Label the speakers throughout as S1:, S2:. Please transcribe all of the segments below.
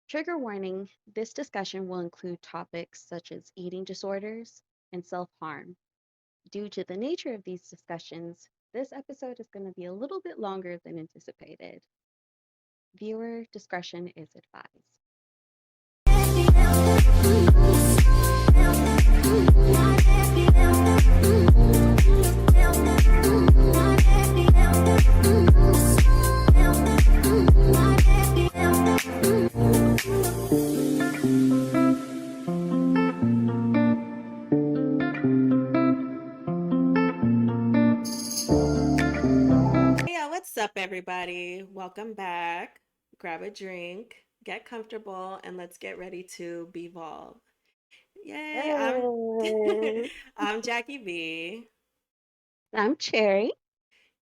S1: Trigger warning, this discussion will include topics such as eating disorders and self harm. Due to the nature of these discussions, this episode is going to be a little bit longer than anticipated. Viewer discretion is advised.
S2: Yeah, what's up, everybody? Welcome back. Grab a drink, get comfortable, and let's get ready to BEVOLV. Yay!
S1: Hey,
S2: I'm Jackie B.
S1: I'm Cherry.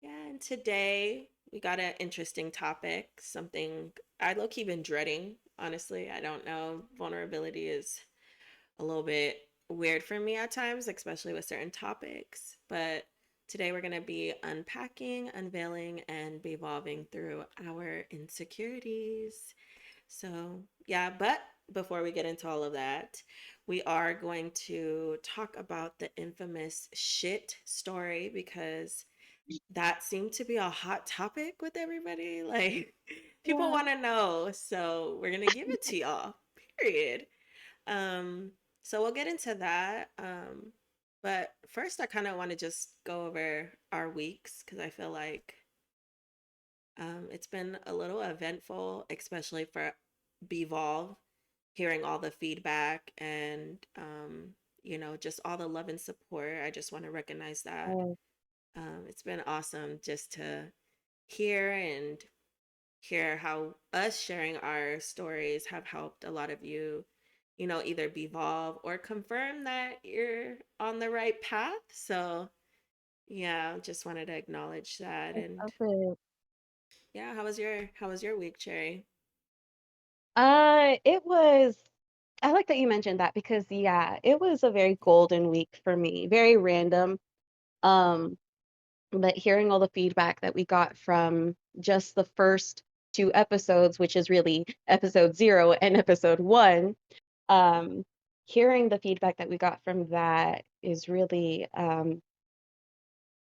S2: Yeah, and today we got an interesting topic. Something I low-key been dreading. Honestly, I don't know. Vulnerability is a little bit weird for me at times, especially with certain topics. But today we're going to be unpacking, unveiling, and evolving through our insecurities. So, yeah, but before we get into all of that, we are going to talk about the infamous shit story because that seemed to be a hot topic with everybody. Like, people
S1: Yeah.
S2: want to know. So, we're going to give it to y'all, period. Um, so we'll get into that. But first, I kind of want to just go over our weeks because I feel like it's been a little eventful, especially for Bevolve, hearing all the feedback and just all the love and support. I just want to recognize that.
S1: Oh,
S2: It's been awesome just to hear and hear how us sharing our stories have helped a lot of you, either evolve or confirm that you're on the right path. So, yeah, just wanted to acknowledge that.
S1: I
S2: And
S1: love it.
S2: yeah, how was your week, Cherry?
S1: It was, I like that you mentioned that because, yeah, it was a very golden week for me, very random. Um, but hearing all the feedback that we got from just the first two episodes, which is really episode 0 and episode 1, um, hearing the feedback that we got from that is really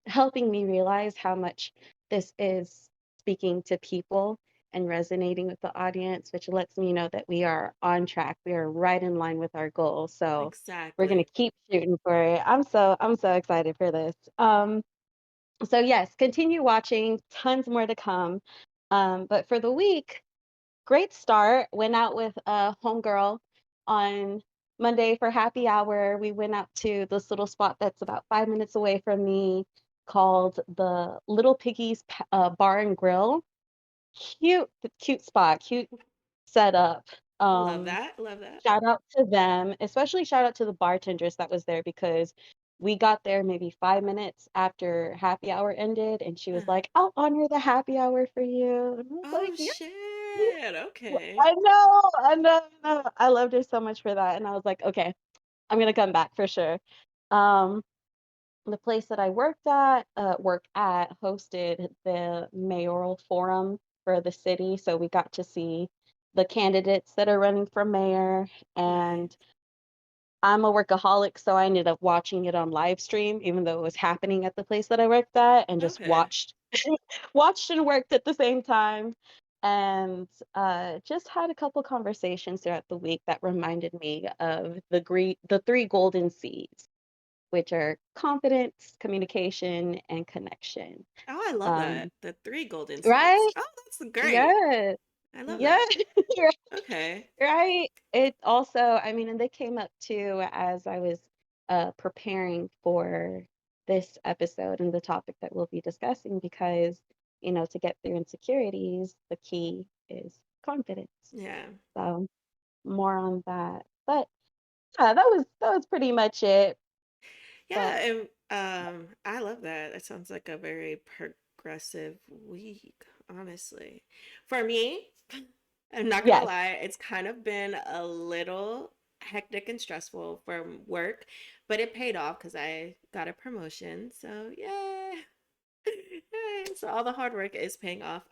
S1: helping me realize how much this is speaking to people and resonating with the audience, which lets me know that we are on track. We are right in line with our goal. So we're gonna
S2: Exactly.
S1: keep shooting for it. I'm so excited for this. So yes, continue watching. Tons more to come. But for the week, great start. Went out with a homegirl on Monday for happy hour. We went out to this little spot that's about 5 minutes away from me called the Little Piggies Bar and Grill. Cute, cute spot, cute setup.
S2: Love
S1: Um,
S2: that. Love that.
S1: Shout out to them, especially shout out to the bartenders that was there because we got there maybe 5 minutes after happy hour ended, and she was
S2: Uh-huh.
S1: like, "I'll honor the happy hour for you." And I was like,
S2: Oh
S1: "Yeah."
S2: shit.
S1: Yeah,
S2: Okay.
S1: I know. I loved her so much for that, and I was like, "Okay, I'm gonna come back for sure." Um, the place that I work at hosted the mayoral forum for the city, so we got to see the candidates that are running for mayor,
S2: Nice.
S1: and I'm a workaholic, so I ended up watching it on live stream, even though it was happening at the place that I worked at, and just
S2: Okay.
S1: watched and worked at the same time, and just had a couple conversations throughout the week that reminded me of the three golden C's, which are confidence, communication, and connection.
S2: Oh, I love
S1: Um,
S2: that. The three golden seeds.
S1: right?
S2: Oh, that's great.
S1: Yeah,
S2: I love
S1: yeah,
S2: that. Okay.
S1: right. It also, I mean, and they came up too as I was preparing for this episode and the topic that we'll be discussing because, to get through insecurities, the key is confidence.
S2: Yeah.
S1: So more on that. But yeah, that was pretty much it.
S2: Yeah,
S1: But
S2: and I love that. That sounds like a very progressive week, honestly. For me, I'm not gonna
S1: yes.
S2: lie, it's kind of been a little hectic and stressful from work, but it paid off because I got a promotion. So yeah. Yay. So all the hard work is paying off.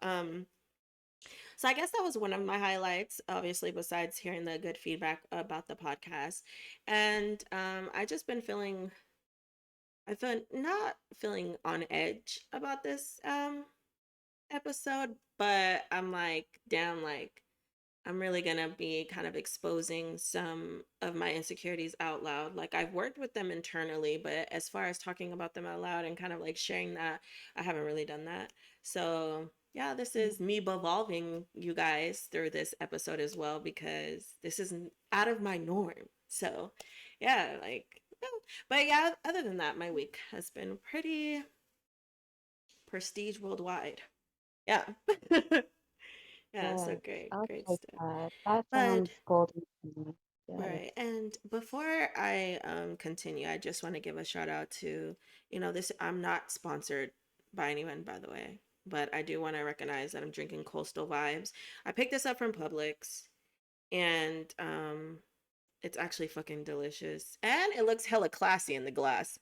S2: So I guess that was one of my highlights, obviously, besides hearing the good feedback about the podcast. And I just been feeling, I feel not feeling on edge about this episode, but I'm like, damn, like I'm really gonna be kind of exposing some of my insecurities out loud. Like I've worked with them internally, but as far as talking about them out loud and kind of like sharing that, I haven't really done that. So yeah, this is me bevolving you guys through this episode as well because this isn't out of my norm. So yeah, like but yeah, other than that, my week has been pretty prestige worldwide. Yeah. Yeah, so
S1: Yes,
S2: great,
S1: I'll
S2: great
S1: take
S2: stuff.
S1: that. That
S2: But
S1: sounds golden to me. Yes.
S2: right. And before I continue, I just want to give a shout out to, this I'm not sponsored by anyone, by the way, but I do want to recognize that I'm drinking Coastal Vibes. I picked this up from Publix and it's actually fucking delicious. And it looks hella classy in the glass.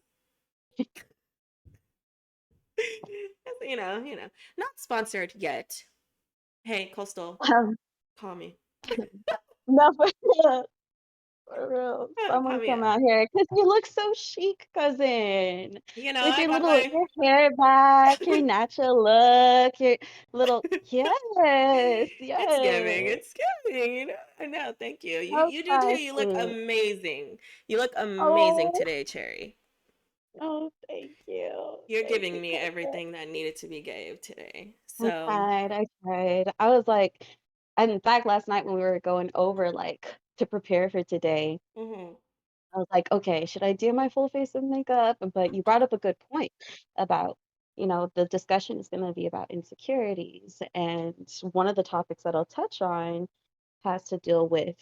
S2: Not sponsored yet. Hey, Coastal,
S1: Um,
S2: call me.
S1: no, for real.
S2: Call
S1: Someone
S2: me
S1: come
S2: up.
S1: out here because you look so chic, cousin. With
S2: I
S1: your
S2: got
S1: little
S2: my
S1: your hair back, your natural look, your little yes,
S2: It's giving.
S1: yes.
S2: It's giving. I know. Thank you. You
S1: So
S2: you do too. You look
S1: classy.
S2: amazing. You look amazing
S1: Oh,
S2: today, Cherry.
S1: oh, thank you.
S2: You're
S1: Thank
S2: giving
S1: you,
S2: me
S1: cousin.
S2: everything that needed to be gave today.
S1: I
S2: So,
S1: tried, I tried. I was like, and in fact, last night when we were going over like to prepare for today,
S2: mhm,
S1: I was like, okay, should I do my full face of makeup? But you brought up a good point about, the discussion is going to be about insecurities. And one of the topics that I'll touch on has to deal with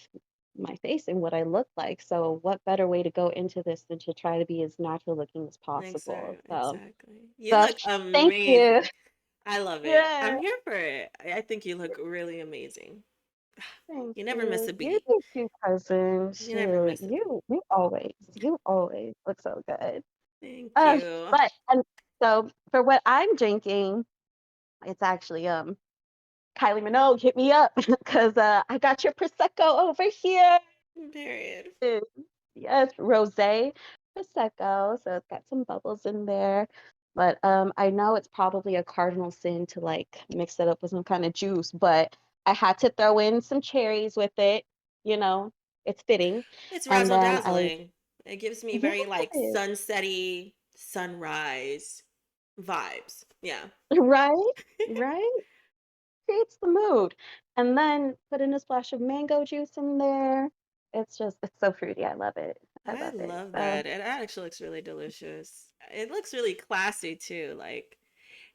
S1: my face and what I look like. So, what better way to go into this than to try to be as natural looking as possible?
S2: exactly. You
S1: So
S2: look
S1: thank you.
S2: amazing. I love it.
S1: Yeah,
S2: I'm here for it. I think you look really amazing.
S1: thank
S2: You never miss a
S1: you. You
S2: beat.
S1: do too, cousin.
S2: You never
S1: Shoot,
S2: miss a beat.
S1: you always look so good.
S2: Thank
S1: Uh,
S2: you.
S1: but so for what I'm drinking, it's actually Kylie Minogue hit me up because I got your prosecco over here.
S2: Period.
S1: Yes, rosé prosecco, so it's got some bubbles in there. But I know it's probably a cardinal sin to like mix it up with some kind of juice, but I had to throw in some cherries with it. You know, it's fitting.
S2: It's
S1: And
S2: razzle
S1: then
S2: dazzling. It gives me
S1: yes,
S2: very like sunsetty sunrise vibes. Yeah.
S1: right, right. Creates the mood. And then put in a splash of mango juice in there. It's so fruity. I love it. I
S2: I
S1: love it.
S2: love
S1: So
S2: that. It actually looks really delicious. It looks really classy too. Like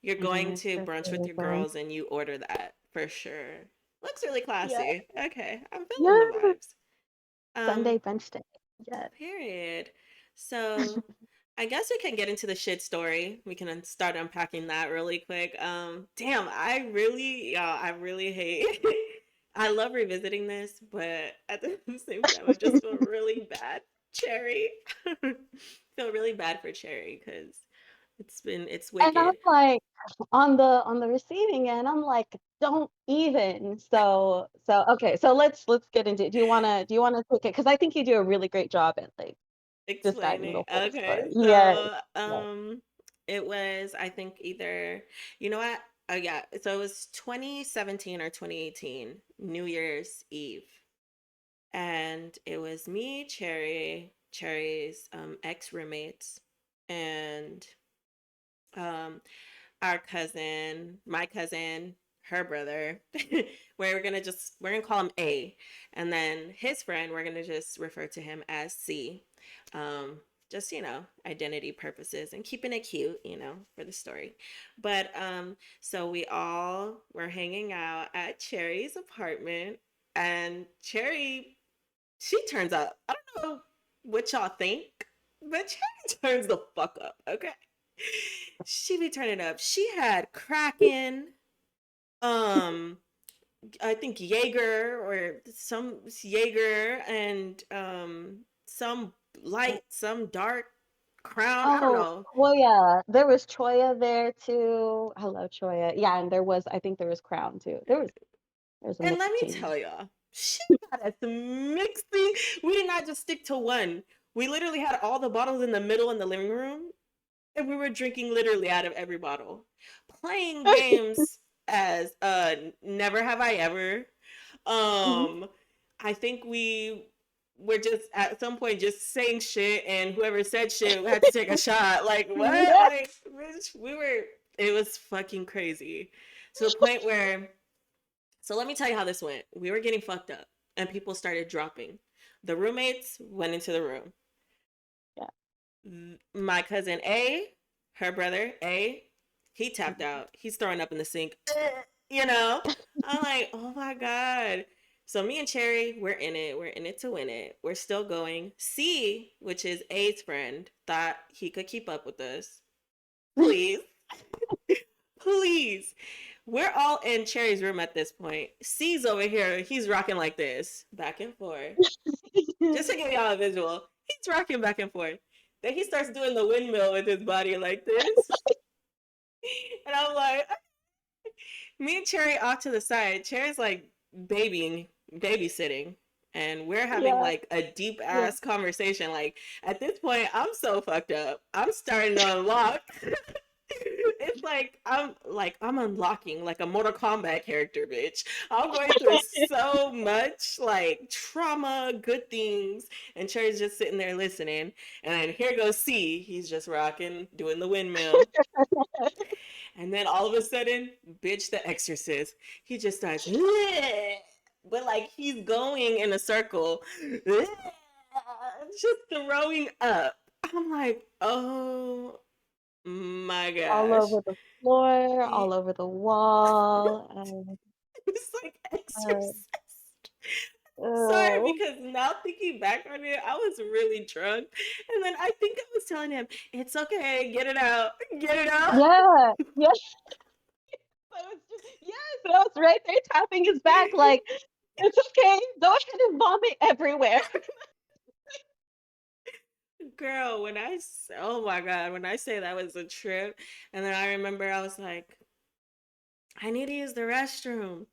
S2: you're going
S1: yes,
S2: to
S1: it's
S2: brunch with
S1: really
S2: your
S1: fun.
S2: girls and you order that for sure. Looks really
S1: Yeah.
S2: classy. Okay. I'm feeling the
S1: Yeah.
S2: vibes. Um,
S1: Sunday brunch day. Yes.
S2: period. So I guess we can get into the shit story. We can start unpacking that really quick. Damn, I really hate. I love revisiting this, but at the same time, I just feel really bad, Cherry. Feel really bad for Cherry because it's
S1: And I'm
S2: wicked.
S1: like on the receiving end, I'm like, don't even. So okay, so let's get into it. Do you wanna take it? Because I think you do a really great job at like describing
S2: Explaining.
S1: the whole story.
S2: Okay,
S1: Yes.
S2: so
S1: Yes.
S2: it was I think either you know what? Oh yeah, so it was 2017 or 2018, New Year's Eve. And it was me, Cherry's ex roommates, and um our cousin, my cousin, her brother. We're gonna call him A, and then his friend we're gonna just refer to him as C. Um, just identity purposes and keeping it cute, for the story. But so we all were hanging out at Cherry's apartment, and Cherry she turns up. I don't know what y'all think, but Cherry turns the fuck up. Okay, she be turning up. She had Kraken, um, I think Jaeger or some Jaeger and some light, some dark crown. I don't
S1: Oh,
S2: know.
S1: Choya. There was Choya there too. Hello, Choya. Yeah, and I think there was Crown too. There was There's a
S2: And let
S1: mixed
S2: me
S1: team.
S2: tell y'all, she got us mixing. We did not just stick to one. We literally had all the bottles in the middle in the living room, and we were drinking literally out of every bottle, playing games as Never Have I Ever.
S1: Mhm.
S2: Um, I think we were just at some point just saying shit, and whoever said shit had to take a shot. Like what?
S1: Yeah.
S2: Like bitch, we were. It was fucking crazy to the point where. So let me tell you how this went. We were getting fucked up, and people started dropping. The roommates went into the room.
S1: Yeah.
S2: My cousin A, her brother A, he tapped out. He's throwing up in the sink. You know, I'm like, oh my god. So me and Cherry, we're in it. We're in it to win it. We're still going. C, which is A's friend, thought he could keep up with us. Please, please. We're all in Cherry's room at this point. C's over here. He's rocking like this, back and forth. Just to give y'all a visual, he's rocking back and forth. Then he starts doing the windmill with his body like this. And I'm like, me and Cherry off to the side. Cherry's like babysitting. And we're having
S1: Yeah.
S2: like a deep
S1: Yeah.
S2: ass conversation. Like at this point, I'm so fucked up. I'm starting to unlock. It's like I'm unlocking like a Mortal Kombat character, bitch. I'm going through so much like trauma, good things, and Cherry's just sitting there listening. And then here goes C. He's just rocking, doing the windmill. And then all of a sudden, bitch, the exorcist. He just starts, but like he's going in a circle, just throwing up. I'm like, oh my
S1: All
S2: gosh.
S1: over the floor,
S2: He,
S1: all over the wall.
S2: it's like
S1: Uh,
S2: exorcist. Sorry,
S1: oh.
S2: because now thinking back on it, I was really drunk. And then I think I was telling him, it's okay, get it out, get it out.
S1: Yeah. Yes. I was just, yes, and I was right there tapping his back, like, it's okay. Go ahead and vomit everywhere.
S2: Girl, oh my God, when I say that was a trip, and then I remember I was like, I need to use the restroom.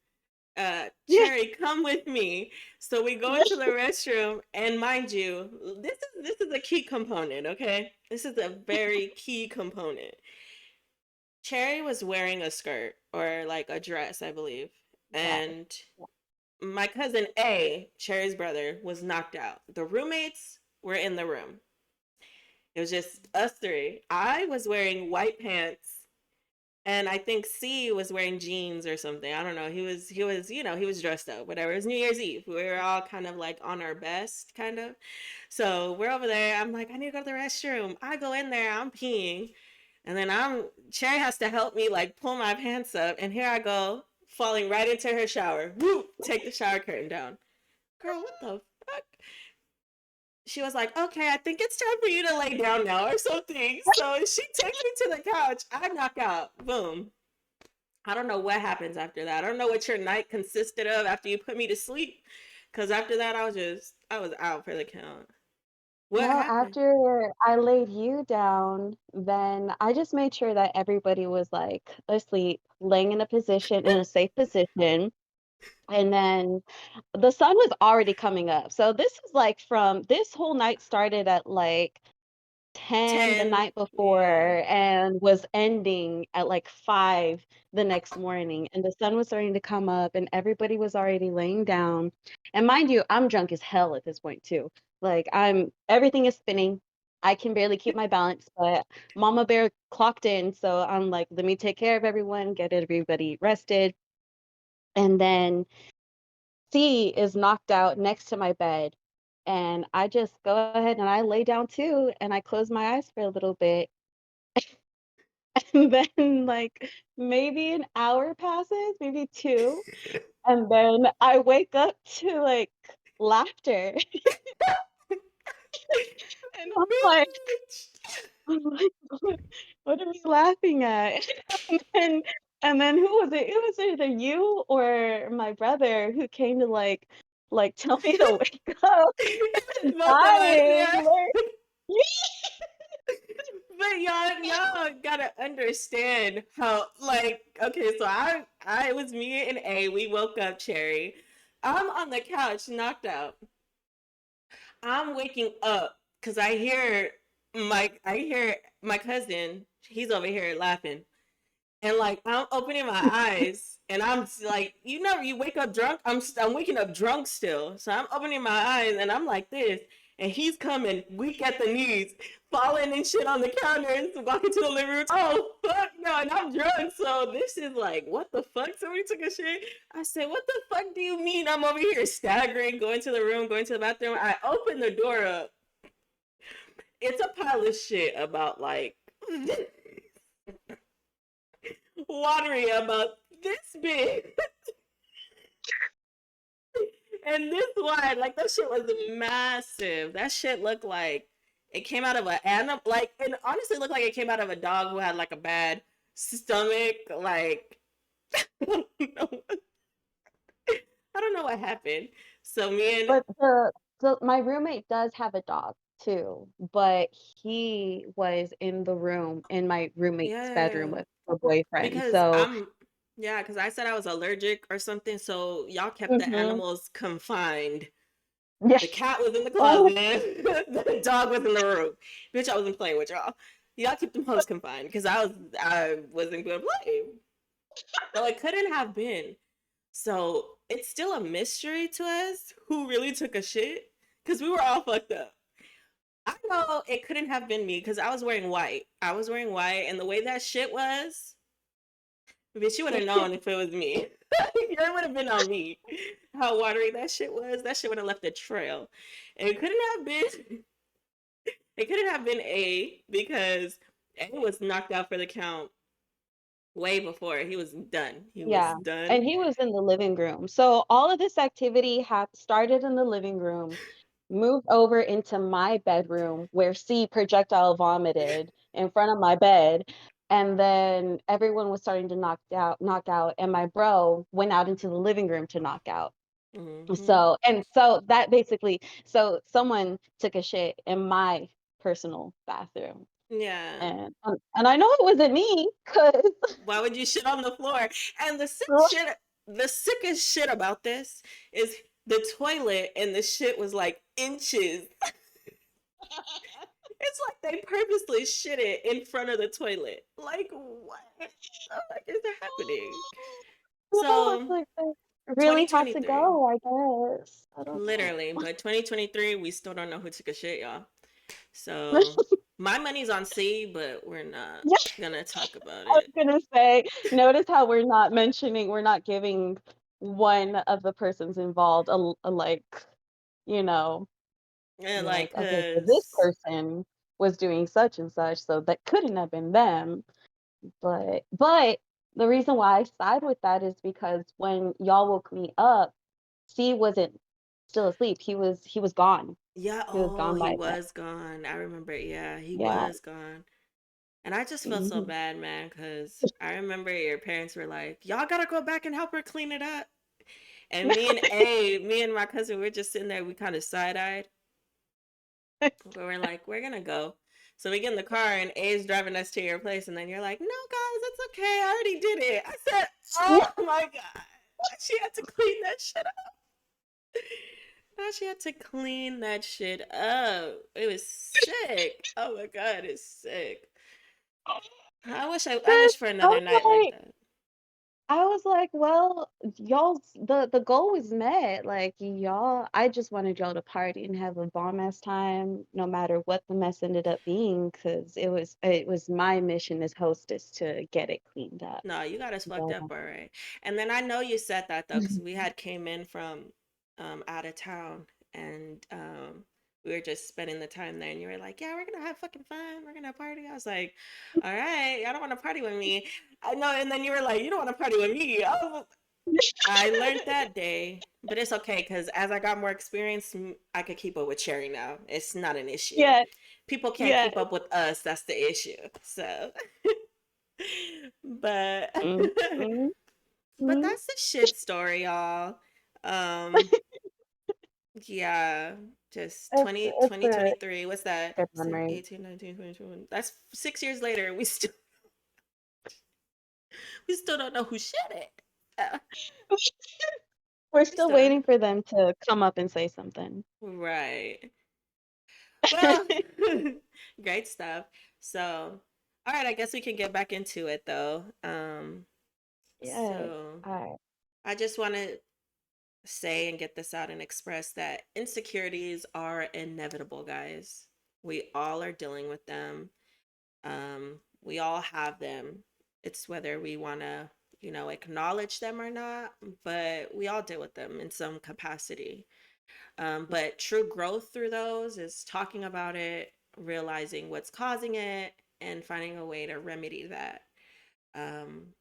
S1: Yeah.
S2: Cherry, come with me. So we go
S1: Yeah.
S2: into the restroom, and mind you, this is a key component, okay? This is a very key component. Cherry was wearing a skirt or like a dress, I believe.
S1: Yeah.
S2: And my cousin A, Cherry's brother, was knocked out. The roommates were in the room. It was just us three. I was wearing white pants, and I think C was wearing jeans or something. I don't know. He was dressed up, whatever. It was New Year's Eve. We were all kind of like on our best, kind of. So we're over there. I'm like, I need to go to the restroom. I go in there, I'm peeing. And then Cherry has to help me like pull my pants up. And here I go, falling right into her shower. Woo! Take the shower curtain down. Girl, what the fuck? She was like, okay, I think it's time for you to lay down now or something. So she takes me to the couch. I knock out. Boom. I don't know what happens after that. I don't know what your night consisted of after you put me to sleep. Cause after that I was out for the count. What
S1: Well,
S2: happened?
S1: after I laid you down, then I just made sure that everybody was, like, asleep, laying in a position in a safe position, and then the sun was already coming up. So this is, like, from this whole night started at, like, 10 the
S2: 10.
S1: night
S2: Yeah.
S1: before and was ending at like 5 the next morning, and the sun was starting to come up and everybody was already laying down. And mind you, I'm drunk as hell at this point too. Like everything is spinning. I can barely keep my balance, but Mama Bear clocked in, so I'm like, let me take care of everyone, get everybody rested. And then C is knocked out next to my bed. And I just go ahead and I lay down too, and I close my eyes for a little bit. And then, like, maybe an hour passes, maybe 2, and then I wake up to, like, laughter. And
S2: Bitch.
S1: I'm like, "What are we laughing at?" And then who was it? It was either you or my brother who came to, like, tell me to wake up.
S2: Both of us,
S1: Dying,
S2: yeah.
S1: like
S2: But y'all gotta understand how, like, okay, so it was me and A. We woke up, Cherry. I'm on the couch, knocked out. I'm waking up because I hear my cousin. He's over here laughing, and like I'm opening my eyes, and I'm like, you wake up drunk. I'm waking up drunk still, so I'm opening my eyes, and I'm like this, and he's coming, weak at the knees, falling and shit on the counter, and walking to the living room. Oh fuck no, and I'm drunk, so this is like, what the fuck? Somebody took a shit. I said, what the fuck do you mean? I'm over here staggering, going to the room, going to the bathroom. I open the door up. It's a pile of shit about like watery about this big and this wide. Like that shit was massive. That shit looked like it came out of an animal. Like it honestly looked like it came out of a dog who had like a bad stomach. Like I don't know. I don't know what happened. So me and
S1: But my roommate does have a dog too, but he was in the room in my roommate's bedroom
S2: yeah,
S1: with her boyfriend.
S2: because
S1: So,
S2: because I said I was allergic or something. So y'all kept the
S1: mhm.
S2: animals confined.
S1: Yeah.
S2: The cat was in the
S1: Oh,
S2: closet. The dog was in the room. Bitch, I wasn't playing with y'all. Y'all keep them hoes confined because I wasn't gonna play. So it couldn't have been. So it's still a mystery to us who really took a shit because we were all fucked up. I know it couldn't have been me because I was wearing white. I was wearing white, and the way that shit was, bitch, you would have known if it was me. It would have been on me. How watery that shit was. That shit would have left a trail. And it couldn't have been. It couldn't have been A because A was knocked out for the count way before he was done. He was
S1: yeah.
S2: done.
S1: And he was in the living room. So all of this activity had started in the living room, moved over into my bedroom where C projectile vomited in front of my bed. And then everyone was starting to knock out, and my bro went out into the living room to knock out.
S2: Mm-hmm.
S1: So that basically, so someone took a shit in my personal bathroom.
S2: Yeah.
S1: And I know it wasn't me, 'cause
S2: Why would you shit on the floor? And the sickest shit about this is the toilet and the shit was like inches. It's like they purposely shit it in front of the toilet. Like what the fuck is happening?
S1: well, it's
S2: So
S1: like they really had to
S2: 2023.
S1: go, I guess. I don't know.
S2: Literally, but 2023, we still don't know who took a shit, y'all. So my money's on C, but we're not
S1: Yeah,
S2: gonna talk about
S1: I was
S2: it.
S1: gonna say, notice how we're not giving one of the persons involved a like, you know,
S2: Yeah, like,
S1: like, okay, so this
S2: cause
S1: person was doing such and such, so that couldn't have been them. But the reason why I side with that is because when y'all woke me up, C wasn't still asleep. He was gone.
S2: yeah,
S1: He was
S2: oh,
S1: gone
S2: he
S1: by then.
S2: was gone. I remember, yeah, he
S1: Yeah.
S2: was gone. And I just felt so
S1: Mhm.
S2: bad, man, because I remember your parents were like, y'all gotta go back and help her clean it up. And me and my cousin, we're just sitting there, we kind of side eyed. But we're like, we're gonna go. So we get in the car and A's driving us to your place, and then you're like, no, guys, it's okay. I already did it. I said, oh my God. She had to clean that shit up. Now she had to clean that shit up. It was sick. Oh my God, it's sick. I
S1: 'Cause
S2: wish for
S1: I
S2: another
S1: was
S2: night like
S1: like
S2: that.
S1: I was like, "Well, y'all's the goal was met, like, I just wanted y'all to party and have a bomb ass time no matter what the mess ended up being, 'cause it was my mission as hostess to get it cleaned up."
S2: No, you got us fucked
S1: But,
S2: up, all right. And then I know you said that though, because we had came in from out of town and we were just spending the time there and you were like, yeah, we're gonna have fucking fun, we're gonna party. I was like, all right, y'all don't want to party with me. I know, and then you were like, you don't want to party with me. I learned that day, but it's okay because as I got more experience, I could keep up with Cherry now. It's not an issue.
S1: yeah,
S2: People can't
S1: yeah.
S2: keep up with us. That's the issue. So, but
S1: Mm, mm,
S2: but
S1: mm.
S2: that's the shit story, y'all. Um, Yeah, just
S1: It's a
S2: 2023. What's that?
S1: good memory.
S2: 18, 19, 20, 21. That's 6 years later, and we still don't know who shit it.
S1: We're
S2: We
S1: still
S2: still don't
S1: waiting
S2: know.
S1: for them to come up and say something.
S2: Right. Well, great stuff. So, all right, I guess we can get back into it though.
S1: Yes.
S2: So
S1: I
S2: I just want to say and get this out and express that insecurities are inevitable, guys. We all are dealing with them. We all have them. It's whether we want to, acknowledge them or not, but we all deal with them in some capacity. But true growth through those is talking about it, realizing what's causing it, and finding a way to remedy that. Um,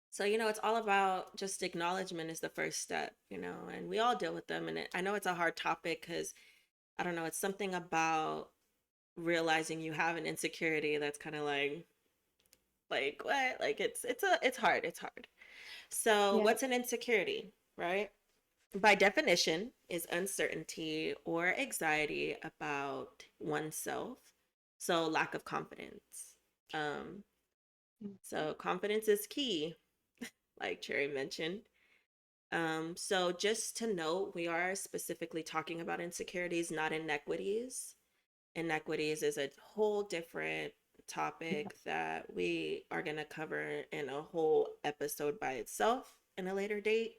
S2: so, it's all about just acknowledgement is the first step, and we all deal with them. And I know it's a hard topic because I don't know, it's something about realizing you have an insecurity that's kind of like what? Like it's hard. It's hard. So,
S1: yeah.
S2: what's an insecurity, right? By definition, is uncertainty or anxiety about oneself. So, lack of confidence. Um, so confidence is key, like Cherry mentioned. So just to note, we are specifically talking about insecurities, not inequities. Inequities is a whole different
S1: Yeah.
S2: topic that we are going to cover in a whole episode by itself in a later date.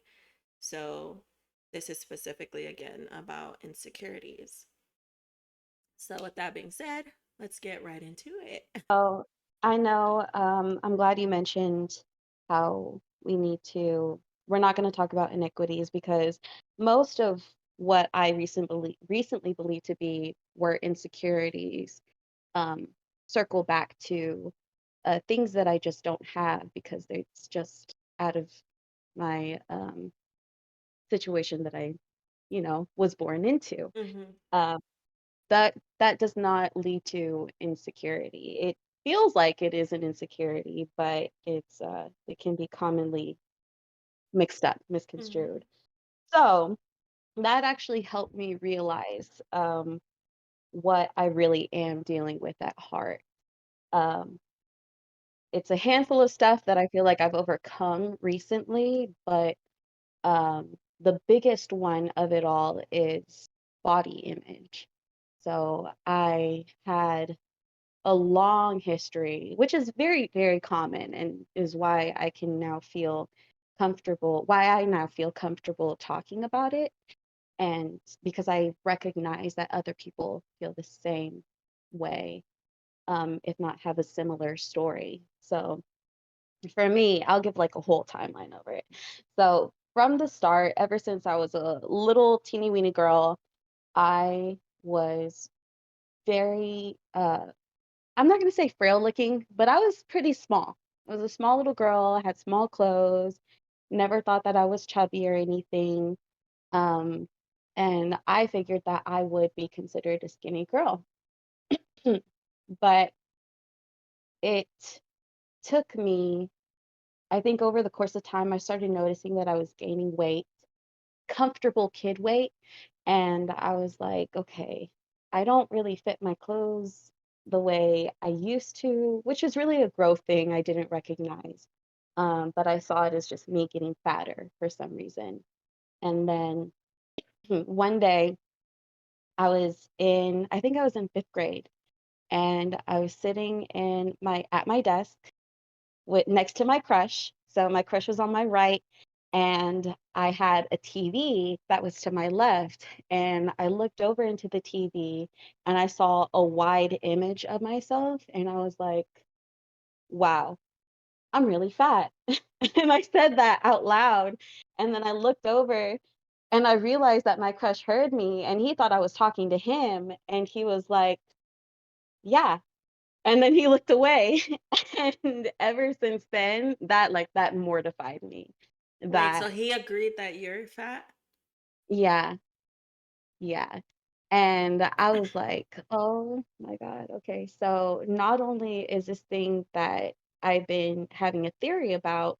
S2: So this is specifically again about insecurities. So with that being said, let's get right into it.
S1: Oh, I know. I'm glad you mentioned how we're not going to talk about iniquities because most of what I recently believed to be were insecurities um, circle back to things that I just don't have because it's just out of my situation that was born into.
S2: Mm-hmm.
S1: Um, that does not lead to insecurity. It feels like it is an insecurity, but it can be commonly mixed up,
S2: Mm-hmm.
S1: misconstrued. So that actually helped me realize what I really am dealing with at heart. Um, it's a handful of stuff that I feel like I've overcome recently, but the biggest one of it all is body image. So I had a long history, which is very, very common and is why I now feel comfortable talking about it. And because I recognize that other people feel the same way, if not have a similar story. So for me, I'll give like a whole timeline over it. So from the start, ever since I was a little teeny weeny girl, I was very I'm not gonna say frail looking, but I was pretty small. I was a small little girl, I had small clothes, never thought that I was chubby or anything. Um, and I figured that I would be considered a skinny girl. But it took me, I think over the course of time, I started noticing that I was gaining weight, comfortable kid weight. And I was like, okay, I don't really fit my clothes the way I used to, which is really a growth thing I didn't recognize. But I saw it as just me getting fatter for some reason. And then one day I think I was in fifth grade, and I was sitting at my desk next to my crush. So my crush was on my right, and I had a TV that was to my left. And I looked over into the TV and I saw a wide image of myself, and I was like, wow, I'm really fat. And I said that out loud. And then I looked over and I realized that my crush heard me and he thought I was talking to him. And he was like, yeah. And then he looked away. And ever since then, that mortified me.
S2: Wait, so
S1: That,
S2: he agreed that you're fat?
S1: yeah, yeah. And I was like, oh my God, okay. So not only is this thing that I've been having a theory about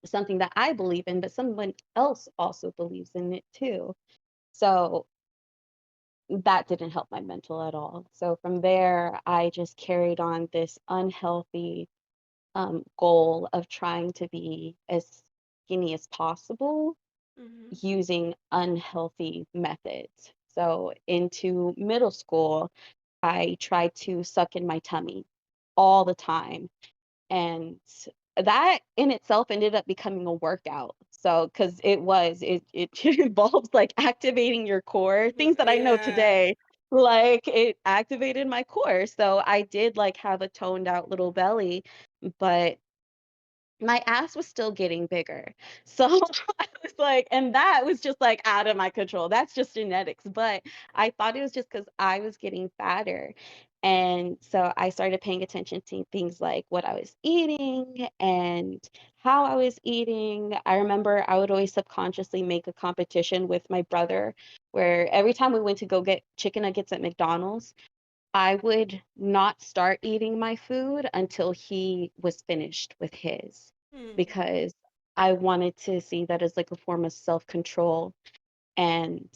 S1: something that I believe in, but someone else also believes in it too. So that didn't help my mental at all. So from there, I just carried on this unhealthy goal of trying to be as skinny as possible
S2: Mhm.
S1: using unhealthy methods. So into middle school, I tried to suck in my tummy all the time. And that in itself ended up becoming a workout. So, because it involves like activating your core,
S2: Mhm.
S1: things that I know
S2: Yeah.
S1: today, like it activated my core. So I did like have a toned out little belly, but my ass was still getting bigger. So I was like, and that was just like out of my control. That's just genetics. But I thought it was just because I was getting fatter. And so I started paying attention to things like what I was eating and how I was eating. I remember I would always subconsciously make a competition with my brother where every time we went to go get chicken nuggets at McDonald's, I would not start eating my food until he was finished with his,
S2: Hmm.
S1: because I wanted to see that as like a form of self-control and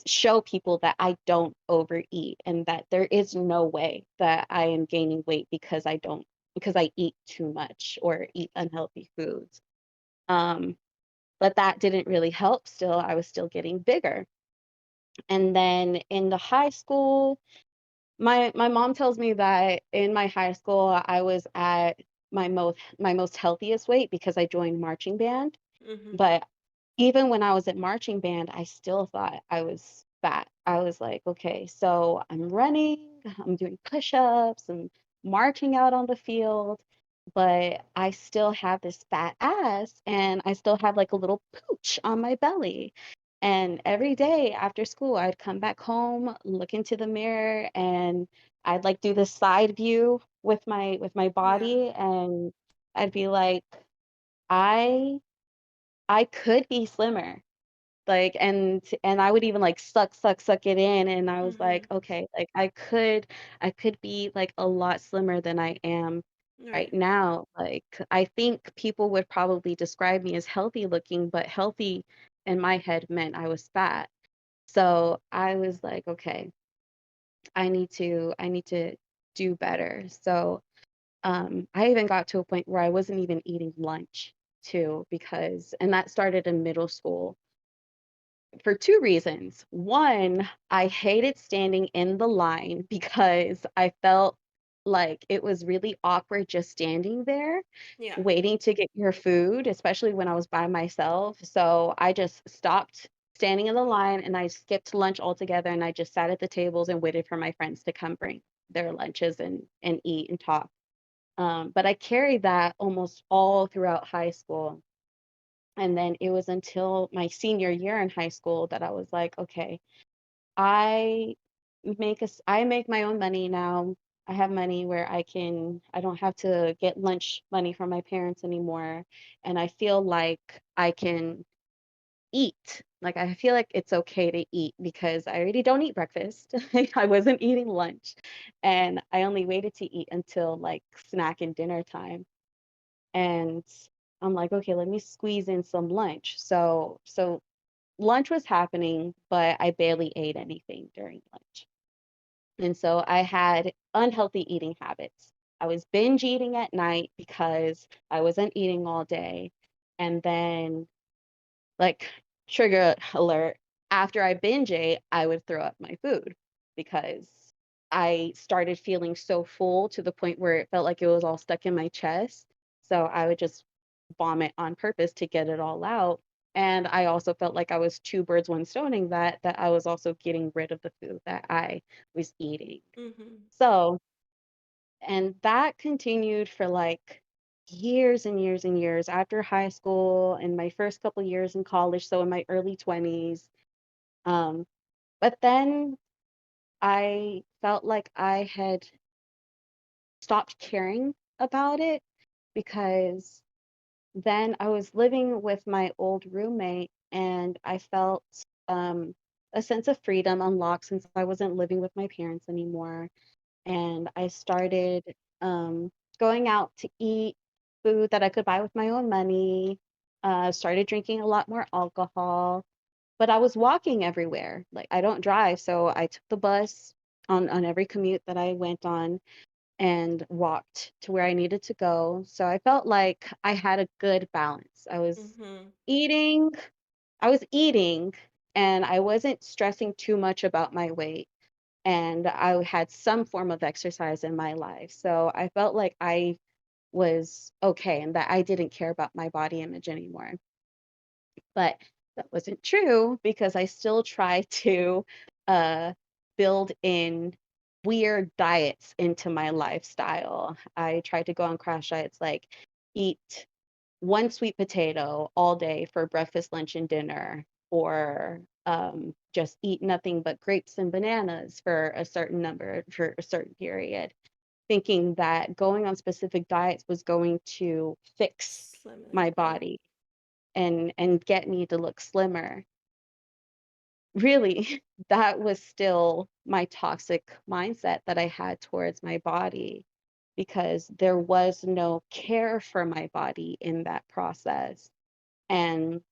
S1: show people that I don't overeat and that there is no way that I am gaining weight because I eat too much or eat unhealthy foods. Um, but that didn't really help still. I was still getting bigger. And then in the high school, my mom tells me that in my high school, I was at my most healthiest weight because I joined marching band,
S2: Mhm.
S1: but even when I was at marching band, I still thought I was fat. I was like, "Okay, so I'm running, I'm doing push-ups, I'm marching out on the field, but I still have this fat ass and I still have like a little pooch on my belly." And every day after school, I'd come back home, look into the mirror, and I'd like do this side view with my
S2: Yeah.
S1: body, and I'd be like, I I could be slimmer. Like, and I would even, like, suck it in, and I was like,
S2: Mhm.
S1: "Okay, like, I could be, like, a lot slimmer than I am right
S2: Right.
S1: now." Like, I think people would probably describe me as healthy looking, but healthy in my head meant I was fat. So, I was like, "Okay, I need to do better." So, I even got to a point where I wasn't even eating lunch too because and that started in middle school for 2 reasons. One, I hated standing in the line because I felt like it was really awkward just standing there
S2: Yeah.
S1: waiting to get your food, especially when I was by myself. So I just stopped standing in the line and I skipped lunch altogether and I just sat at the tables and waited for my friends to come bring their lunches and eat and talk. But I carried that almost all throughout high school. And then it was until my senior year in high school that I was like, okay, I I make my own money now. I have money where I don't have to get lunch money from my parents anymore. And I feel like I can eat. Like I feel like it's okay to eat because I already don't eat breakfast. I wasn't eating lunch. And I only waited to eat until like snack and dinner time. And I'm like, okay, let me squeeze in some lunch. So lunch was happening, but I barely ate anything during lunch. And so I had unhealthy eating habits. I was binge eating at night because I wasn't eating all day. And then, like, trigger alert, after I binge ate, I would throw up my food because I started feeling so full to the point where it felt like it was all stuck in my chest. So I would just vomit on purpose to get it all out. And I also felt like I was two birds, one stoning that I was also getting rid of the food that I was eating.
S2: Mhm.
S1: So, and that continued for like years and years and years after high school and my first couple years in college, so in my early 20s. Um, but then I felt like I had stopped caring about it because then I was living with my old roommate and I felt a sense of freedom unlocked since I wasn't living with my parents anymore. And I started going out to eat food that I could buy with my own money, started drinking a lot more alcohol. but I was walking everywhere. Like, I don't drive, so I took the bus on every commute that I went on and walked to where I needed to go. So I felt like I had a good balance.
S2: Mhm.
S1: Eating, I was eating and I wasn't stressing too much about my weight. And I had some form of exercise in my life. So I felt like I was okay and that I didn't care about my body image anymore. But that wasn't true because I still try to uh, build in weird diets into my lifestyle. I try to go on crash diets like eat one sweet potato all day for breakfast, lunch, and dinner, or just eat nothing but grapes and bananas for a certain number, for a certain period, thinking that going on specific diets was going to fix
S2: Slimming,
S1: my
S2: yeah.
S1: body and get me to look slimmer. Really, that was still my toxic mindset that I had towards my body because there was no care for my body in that process. And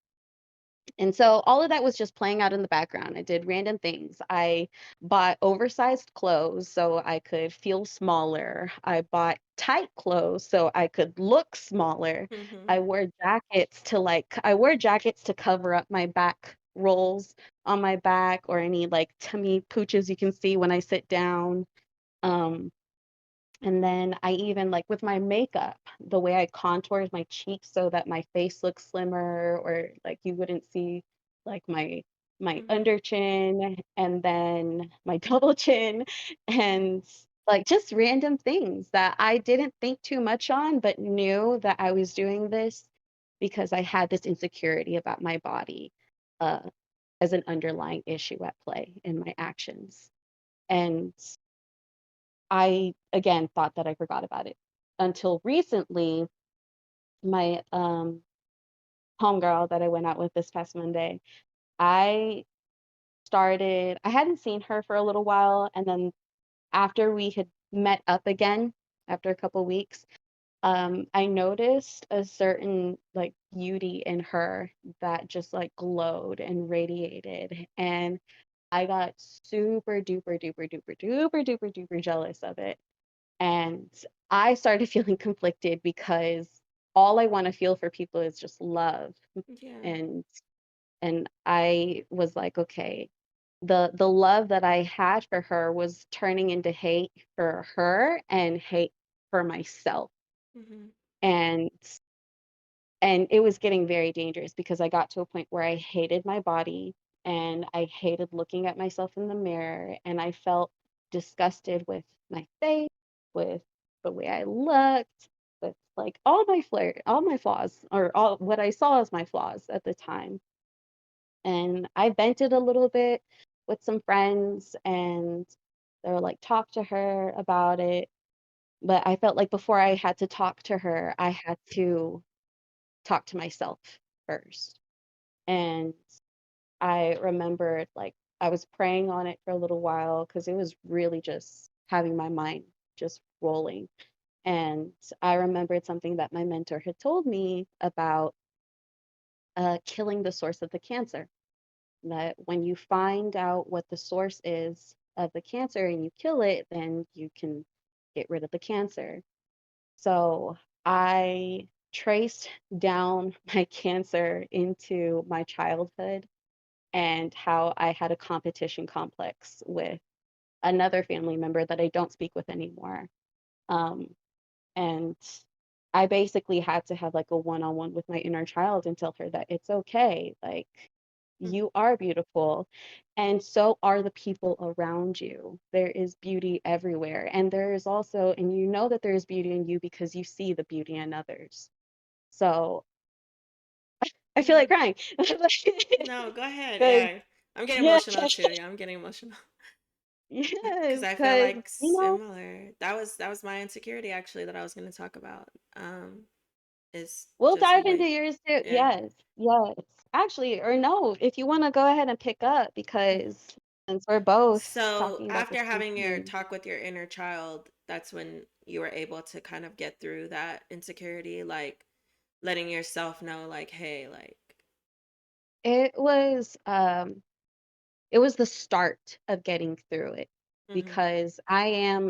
S1: and so all of that was just playing out in the background. I did random things. I bought oversized clothes so I could feel smaller. I bought tight clothes so I could look smaller.
S2: Mhm.
S1: I wore jackets to cover up my back rolls on my back or any like tummy pooches you can see when I sit down. Um, and then I even like with my makeup, the way I contour my cheeks so that my face looks slimmer or like you wouldn't see like my
S2: Mhm.
S1: under chin and then my double chin and like just random things that I didn't think too much on, but knew that I was doing this because I had this insecurity about my body uh, as an underlying issue at play in my actions. And I, again, thought that I forgot about it until recently, my, homegirl that I went out with this past Monday, I I hadn't seen her for a little while, and then after we had met up again, after a couple weeks, I noticed a certain, like, beauty in her that just, like, glowed and radiated, and I got super duper duper duper duper duper duper jealous of it. And I started feeling conflicted because all I wanna feel for people is just love,
S2: Yeah.
S1: and I was like, "Okay." The love that I had for her was turning into hate for her and hate for myself,
S2: Mhm.
S1: and it was getting very dangerous because I got to a point where I hated my body and I hated looking at myself in the mirror and I felt disgusted with my face, with the way I looked, with like all my flaws or all what I saw as my flaws at the time. And I vented a little bit with some friends and they were like, talk to her about it. But I felt like before I had to talk to her, I had to talk to myself first. And I remembered like I was praying on it for a little while because it was really just having my mind just rolling. And I remembered something that my mentor had told me about killing the source of the cancer. That when you find out what the source is of the cancer and you kill it, then you can get rid of the cancer. So I traced down my cancer into my childhood and how I had a competition complex with another family member that I don't speak with anymore. Um, and I basically had to have like a one-on-one with my inner child and tell her that it's okay. Like,
S2: Mhm.
S1: you are beautiful, and so are the people around you. There is beauty everywhere. And there is also, and you know that there is beauty in you because you see the beauty in others. So I feel
S2: Yeah.
S1: like crying.
S2: No, go ahead.
S1: 'Cause,
S2: Yeah. I'm getting
S1: yeah,
S2: emotional too. Yeah, I'm getting emotional. Because
S1: yes,
S2: I feel
S1: because,
S2: like similar. That was my insecurity actually that I was going to talk about. Is
S1: we'll
S2: just
S1: dive into
S2: weight.
S1: yours too.
S2: Yeah.
S1: Yes, yes. Actually, or no, if you want to go ahead and pick up
S2: Mhm.
S1: because since we're both
S2: So
S1: talking about the
S2: after
S1: same
S2: having your
S1: thing.
S2: talk with your inner child, that's when you were able to kind of get through that insecurity, like letting yourself know, like, hey, like,
S1: It was, it was the start of getting through it
S2: Mm-hmm.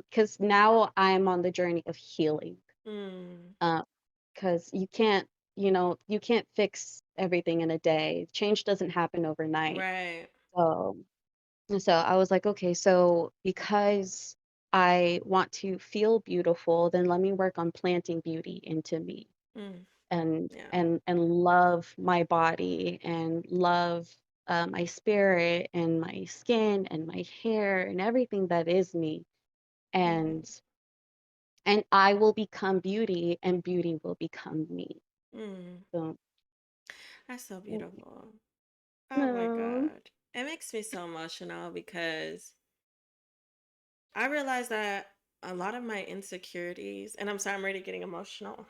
S1: because now I'm on the journey of healing.
S2: Mm.
S1: Um, because you can't fix everything in a day. Change doesn't happen overnight.
S2: Right.
S1: So so I was like, okay, so because I want to feel beautiful, then let me work on planting beauty into me
S2: Mm.
S1: and
S2: Yeah.
S1: love my body and love my spirit and my skin and my hair and everything that is me.
S2: Mm-hmm.
S1: And I will become beauty and beauty will become me.
S2: Mm.
S1: So
S2: That's so
S1: mm,
S2: beautiful. Oh my
S1: no.
S2: God. It makes me so emotional because I realize that a lot of my insecurities, and I'm sorry, I'm already getting emotional.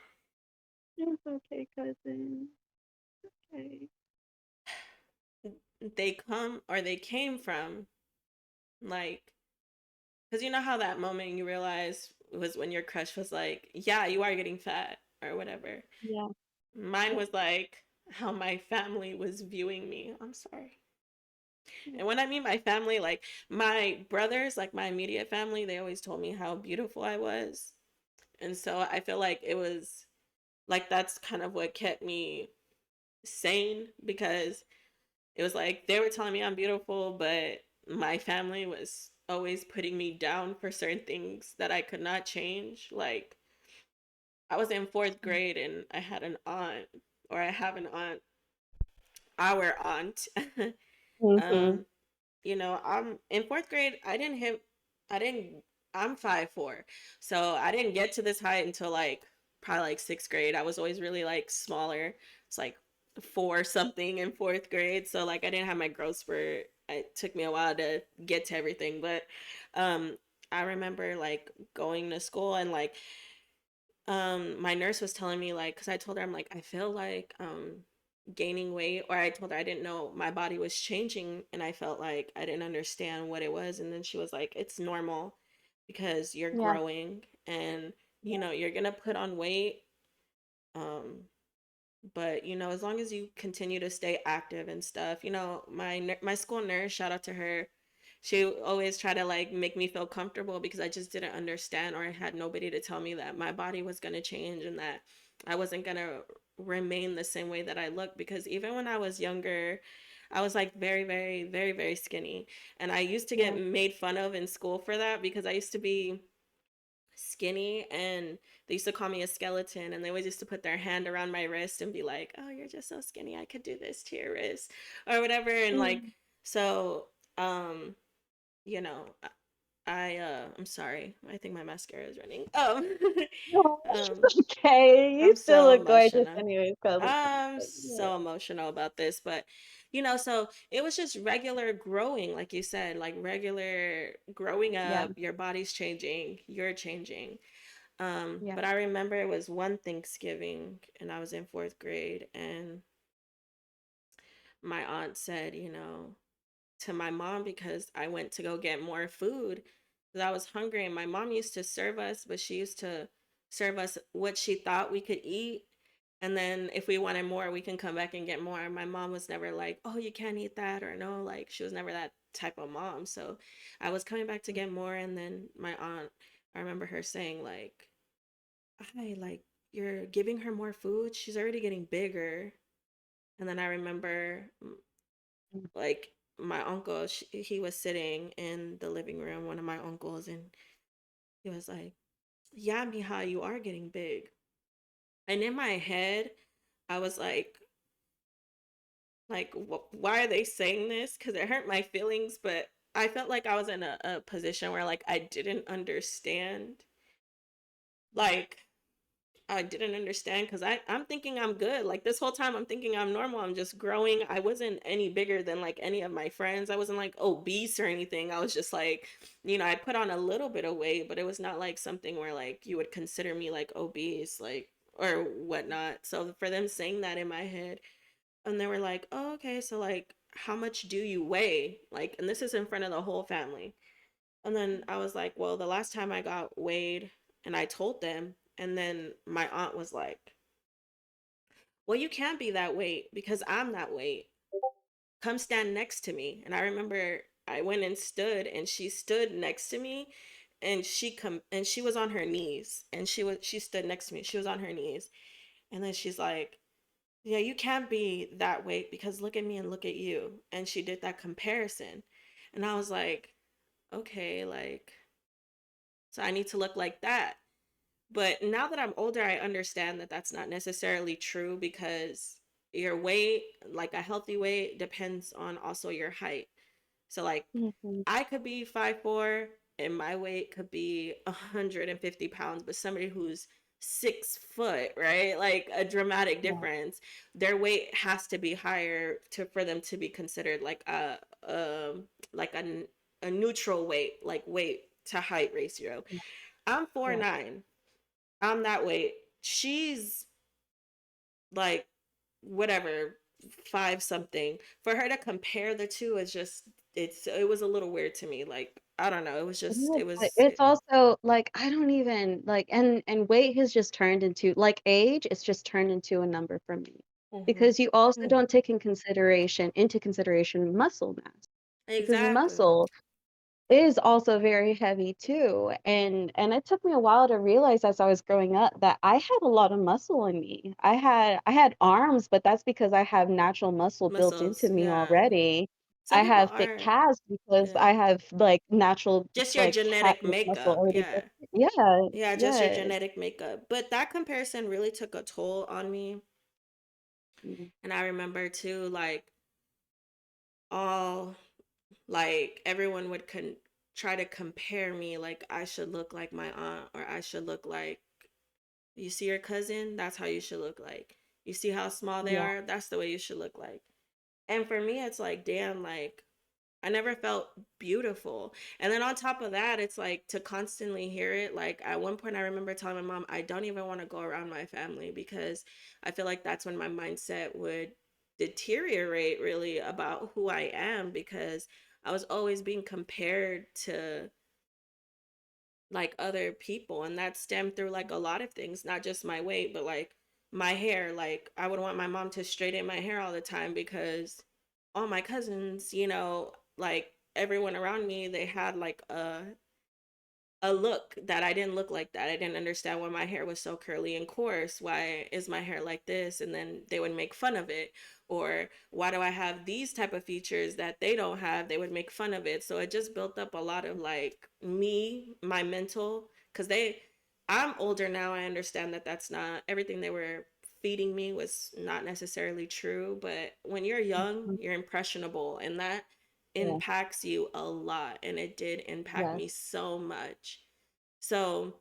S1: It's okay, cousin. Okay.
S2: They come or they came from like, because you know how that moment you realize was when your crush was like, yeah, you are getting fat or whatever.
S1: Yeah.
S2: Mine
S1: Yeah.
S2: was like how my family was viewing me. I'm sorry.
S1: Yeah.
S2: And when I mean my family, like my brothers, like my immediate family, they always told me how beautiful I was. And so I feel like it was like that's kind of what kept me sane because it was like they were telling me I'm beautiful, but my family was always putting me down for certain things that I could not change. Like I was in fourth grade and I had an aunt, or I have an aunt, our aunt.
S1: Mhm.
S2: um, I'm in fourth grade. I didn't, I'm 5'4". So I didn't get to this height until like probably like sixth grade. I was always really like smaller. It's like four something in fourth grade. So like I didn't have my growth spurt. It took me a while to get to everything. But um, I remember like going to school and like my nurse was telling me like because I told her I'm like I feel like gaining weight, or I told her I didn't know my body was changing and I felt like I didn't understand what it was, and then she was like it's normal because you're
S1: Yeah.
S2: growing and
S1: Yeah.
S2: you're gonna put on weight, um but as long as you continue to stay active and stuff, my school nurse, shout out to her, she always tried to like make me feel comfortable because I just didn't understand, or I had nobody to tell me that my body was going to change and that I wasn't going to remain the same way that I look, because even when I was younger I was like very very very very skinny, and I used to get
S1: Yeah.
S2: made fun of in school for that because I used to be skinny, and they used to call me a skeleton, and they always used to put their hand around my wrist and be like, oh, you're just so skinny, I could do this to your wrist or whatever. And like,
S1: Mm.
S2: so um you know I'm sorry, I think my mascara is running.
S1: No,
S2: Um
S1: it's okay. You
S2: I'm
S1: still
S2: so
S1: look gorgeous
S2: emotional.
S1: anyways, cousin.
S2: I'm
S1: Yeah.
S2: so emotional about this, but so it was just regular growing, like you said, like regular growing
S1: Yeah.
S2: up, your body's changing, you're changing.
S1: Yeah.
S2: But I remember it was one Thanksgiving and I was in fourth grade, and my aunt said, to my mom, because I went to go get more food because I was hungry, and my mom used to serve us, but she used to serve us what she thought we could eat. And then if we wanted more, we can come back and get more. My mom was never like, oh, you can't eat that, or no, like she was never that type of mom. So I was coming back to get more, and then my aunt, I remember her saying like, I like you're giving her more food. She's already getting bigger. And then I remember
S1: Mm.
S2: like my uncle, he was sitting in the living room, one of my uncles, and he was like, "Yeah, Mija, you are getting big." And in my head, I was like, why are they saying this? Because it hurt my feelings, but I felt like I was in a position where like I didn't understand, like I didn't understand, because I'm thinking I'm good. Like this whole time I'm thinking I'm normal. I'm just growing. I wasn't any bigger than like any of my friends. I wasn't like obese or anything. I was just like, I put on a little bit of weight, but it was not like something where like you would consider me like obese, like or whatnot. So for them saying that in my head, and they were like, oh, okay, so like how much do you weigh? Like, and this is in front of the whole family. And then I was like, well, the last time I got weighed, and I told them, and then my aunt was like, well, you can't be that weight because I'm that weight. come stand next to me. And I remember I went and stood, and she stood next to me, and she was on her knees, and she stood next to me. She was on her knees. And then she's like, "Yeah, you can't be that weight because look at me and look at you." And she did that comparison. And I was like, "Okay, like so I need to look like that." But now that I'm older, I understand that that's not necessarily true because your weight, like a healthy weight, depends on also your height. So like
S1: Mhm.
S2: I could be 5'4" and my weight could be 150 pounds, but somebody who's 6 foot, right? Like a dramatic
S1: Yeah.
S2: difference. Their weight has to be higher to for them to be considered like a neutral weight, like weight to height ratio.
S1: Yeah.
S2: I'm four
S1: Yeah.
S2: nine. I'm that weight. She's like whatever, five something. For her to compare the two is just it was a little weird to me. Like I don't know. It was
S1: It
S2: just
S1: is,
S2: it
S1: but
S2: was
S1: it's also, like, I don't even like, and weight has just turned into like, age, it's just turned into a number for me.
S2: Mhm.
S1: Because you also
S2: Mm.
S1: don't take in consideration into consideration muscle mass, because
S2: Exactly.
S1: muscle is also very heavy too, and it took me a while to realize as I was growing up that I had a lot of muscle in me. I had arms, but that's because I have natural muscle built into
S2: Muscles.
S1: me
S2: Yeah.
S1: already.
S2: Some
S1: I
S2: people
S1: have thick
S2: aren't.
S1: calves because
S2: Yeah.
S1: I have, like, natural,
S2: Just your
S1: like, calf
S2: genetic
S1: muscle
S2: makeup.
S1: already built.
S2: Yeah.
S1: Yeah,
S2: Yeah, just your
S1: yes.
S2: genetic makeup. But that comparison really took a toll on me.
S1: Mm,
S2: And I remember too, like all like everyone would try to compare me, like I should look like my aunt, or I should look like, you see your cousin, that's how you should look like. You see how small they
S1: yeah,
S2: are, that's the way you should look like. And for me it's like, damn, like I never felt beautiful. And then on top of that, it's like to constantly hear it. Like at one point, I remember telling my mom, I don't even want to go around my family because I feel like that's when my mindset would deteriorate really about who I am, because I was always being compared to like other people. And that stemmed through like a lot of things, not just my weight, but like my hair. Like I would want my mom to straighten my hair all the time because all my cousins, like everyone around me, they had like a look that I didn't look like that. I didn't understand why my hair was so curly and coarse. Why is my hair like this? And then they would make fun of it. Or why do I have these type of features that they don't have? They would make fun of it. So it just built up a lot of like me, my mental, because I'm older now. I understand that that's not everything they were feeding me was not necessarily true. But when you're young,
S1: mhm,
S2: you're impressionable, and that
S1: yeah,
S2: impacts you a lot, and it did impact
S1: yes,
S2: me so much. So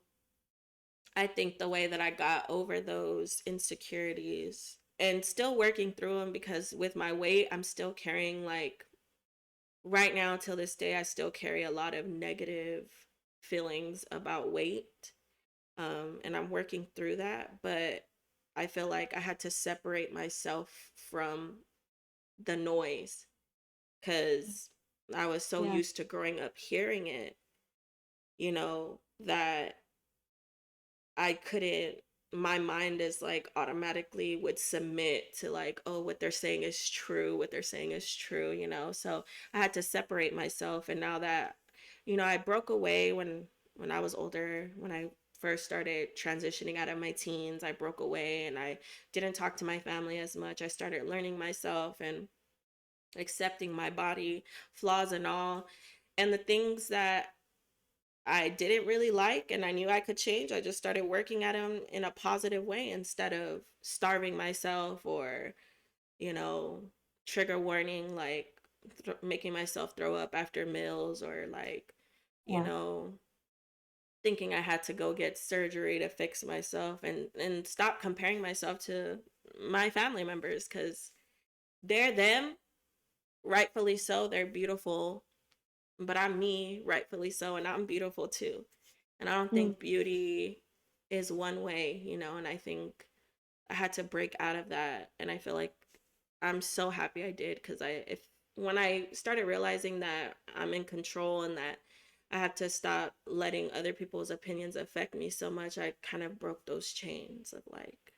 S2: I think the way that I got over those insecurities and still working through them, because with my weight I'm still carrying, like, right now till this day I still carry a lot of negative feelings about weight, and I'm working through that. But I feel like I had to separate myself from the noise because I was so
S1: yeah,
S2: used to growing up hearing it, that I couldn't, my mind is like automatically would submit to like, oh, what they're saying is true, what they're saying is true. So I had to separate myself. And now that, I broke away when I was older, when I first started transitioning out of my teens, I broke away and I didn't talk to my family as much. I started learning myself and accepting my body, flaws and all. And the things that I didn't really like and I knew I could change, I just started working at them in a positive way instead of starving myself or, you know, trigger warning, like making myself throw up after meals, or like, you
S1: yeah,
S2: know, thinking I had to go get surgery to fix myself, and stop comparing myself to my family members, cuz they're them, rightfully so, they're beautiful, but I'm me, rightfully so, and I'm beautiful too. And I don't
S1: mm,
S2: think beauty is one way, and I think I had to break out of that. And I feel like I'm so happy I did, because if when I started realizing that I'm in control and that I had to stop letting other people's opinions affect me so much, I kind of broke those chains of like,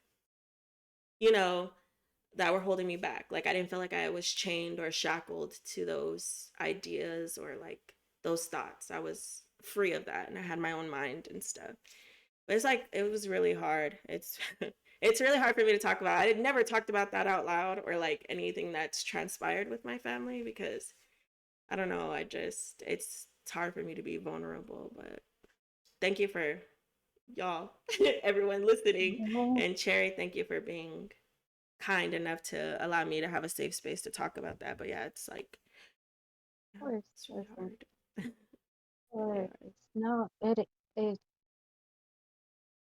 S2: you know, that were holding me back. Like I didn't feel like I was chained or shackled to those ideas or like those thoughts. I was free of that and I had my own mind and stuff. But it's like it was really hard. It's it's really hard for me to talk about. I had never talked about that out loud or like anything that's transpired with my family because I don't know, I just it's hard for me to be vulnerable, but thank you for y'all everyone listening,
S1: No,
S2: and Cherry, thank you for being kind enough to allow me to have a safe space to talk about that. But yeah, it's like,
S1: of
S2: yeah,
S1: course,
S2: it's really
S1: listen,
S2: hard.
S1: of
S2: Really
S1: course.
S2: hard.
S1: No, it,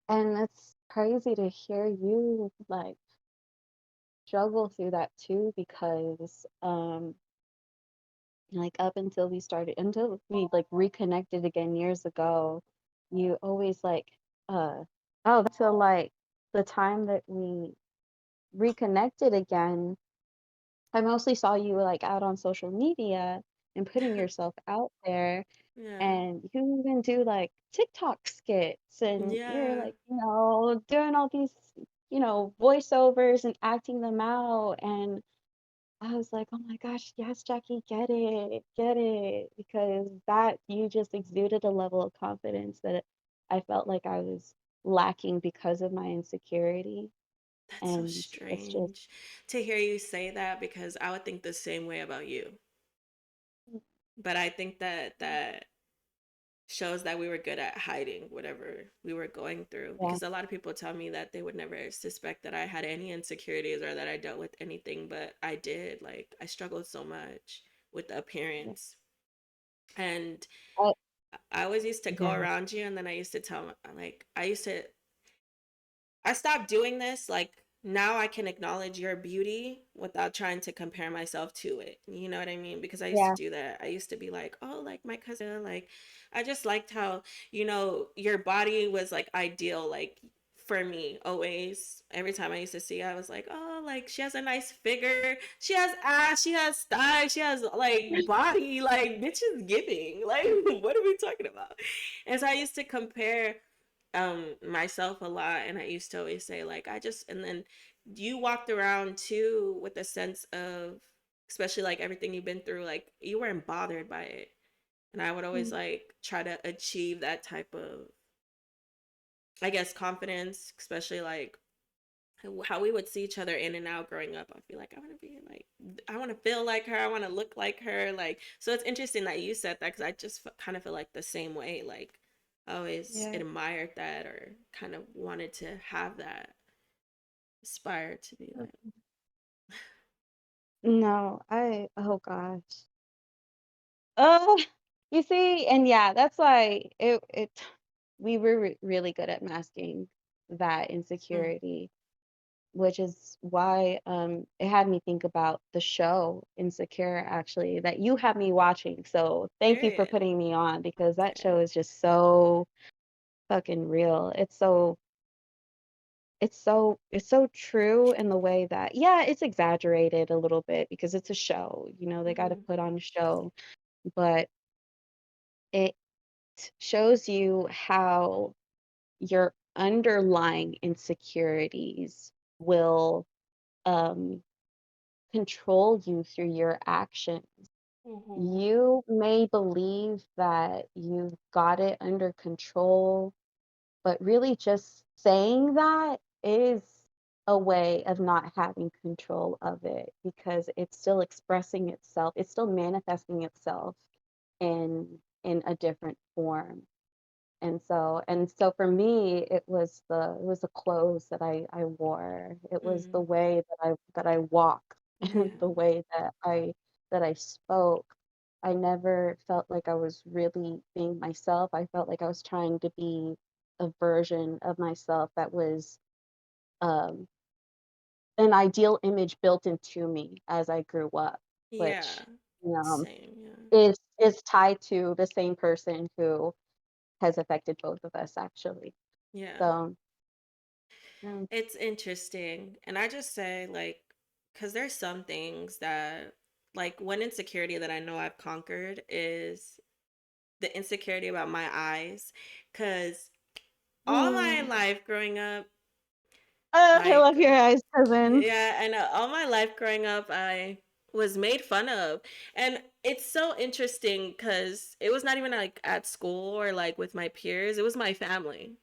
S1: and it's crazy to hear you like struggle through that too, because like up until we like reconnected again years ago, you always like oh, till like the time that we reconnected again, I mostly saw you like out on social media and putting yourself out there,
S2: Yeah.
S1: and you even do like TikTok skits, and you're
S2: Yeah.
S1: like, doing all these, voiceovers and acting them out. And I was like, oh my gosh, yes, Jackie, get it. Because that you just exuded a level of confidence that I felt like I was lacking because of my insecurity.
S2: That's so
S1: And it's just,
S2: strange to hear you say that because I would think the same way about you. But I think that that shows that we were good at hiding whatever we were going through
S1: yeah,
S2: because a lot of people tell me that they would never suspect that I had any insecurities or that I dealt with anything, but I did. Like I struggled so much with the appearance. And
S1: I,
S2: I always used to go
S1: yeah,
S2: around you and then I used to tell like I stopped doing this. Like now I can acknowledge your beauty without trying to compare myself to it. You know what I mean? Because I used to
S1: yeah,
S2: do that. I used to be like, oh, like my cousin, like I just liked how, your body was like ideal, like for me always. Every time I used to see, I was like, oh, like she has a nice figure, she has ass, she has thighs, she has like body, like bitch is giving. Like, what are we talking about? And so I used to compare myself a lot, and I used to always say like I just and then you walked around too with a sense of, especially like everything you've been through, like you weren't bothered by it, and I would always
S1: mm,
S2: like try to achieve that type of, I guess, confidence, especially like how we would see each other in and out growing up. I'd be like, I want to be like, I want to feel like her, I want to look like her, like. So it's interesting that you said that because I just kind of feel like the same way, like I always
S1: yeah.
S2: admired that or kind of wanted to have that, aspire to be like.
S1: No, oh gosh. Oh, you see, and yeah, that's why we were really good at masking that
S2: Mm,
S1: insecurity, which is why it had me think about the show Insecure, actually, that you have me watching. So thank you for
S2: period.
S1: putting me on, because that
S2: Okay.
S1: show is just so fucking real. It's so true in the way that, yeah, it's exaggerated a little bit because it's a show, they got to
S2: Mm-hmm.
S1: put on a show, but it shows you how your underlying insecurities will um, control you through your actions.
S2: Mm-hmm.
S1: You may believe that you've got it under control, but really just saying that is a way of not having control of it, because it's still expressing itself, it's still manifesting itself in a different form. And so for me, it was the clothes that I wore. It was the
S2: Mm,
S1: way that I walk and
S2: yeah.
S1: the way that I spoke. I never felt like I was really being myself. I felt like I was trying to be a version of myself that was um, an ideal image built into me as I grew up,
S2: Yeah.
S1: which um,
S2: Same. Yeah.
S1: is tied to the same person who has affected both of us, actually.
S2: Yeah.
S1: So, um,
S2: It's interesting. And I just say, like, because there's some things that, like, one insecurity that I know I've conquered is the insecurity about my eyes. Because all my
S1: mm,
S2: life growing up,
S1: I love
S2: Like,
S1: your eyes, cousin.
S2: yeah, and all my life growing up, I was made fun of. And it's so interesting because it was not even like at school or like with my peers, it was my family.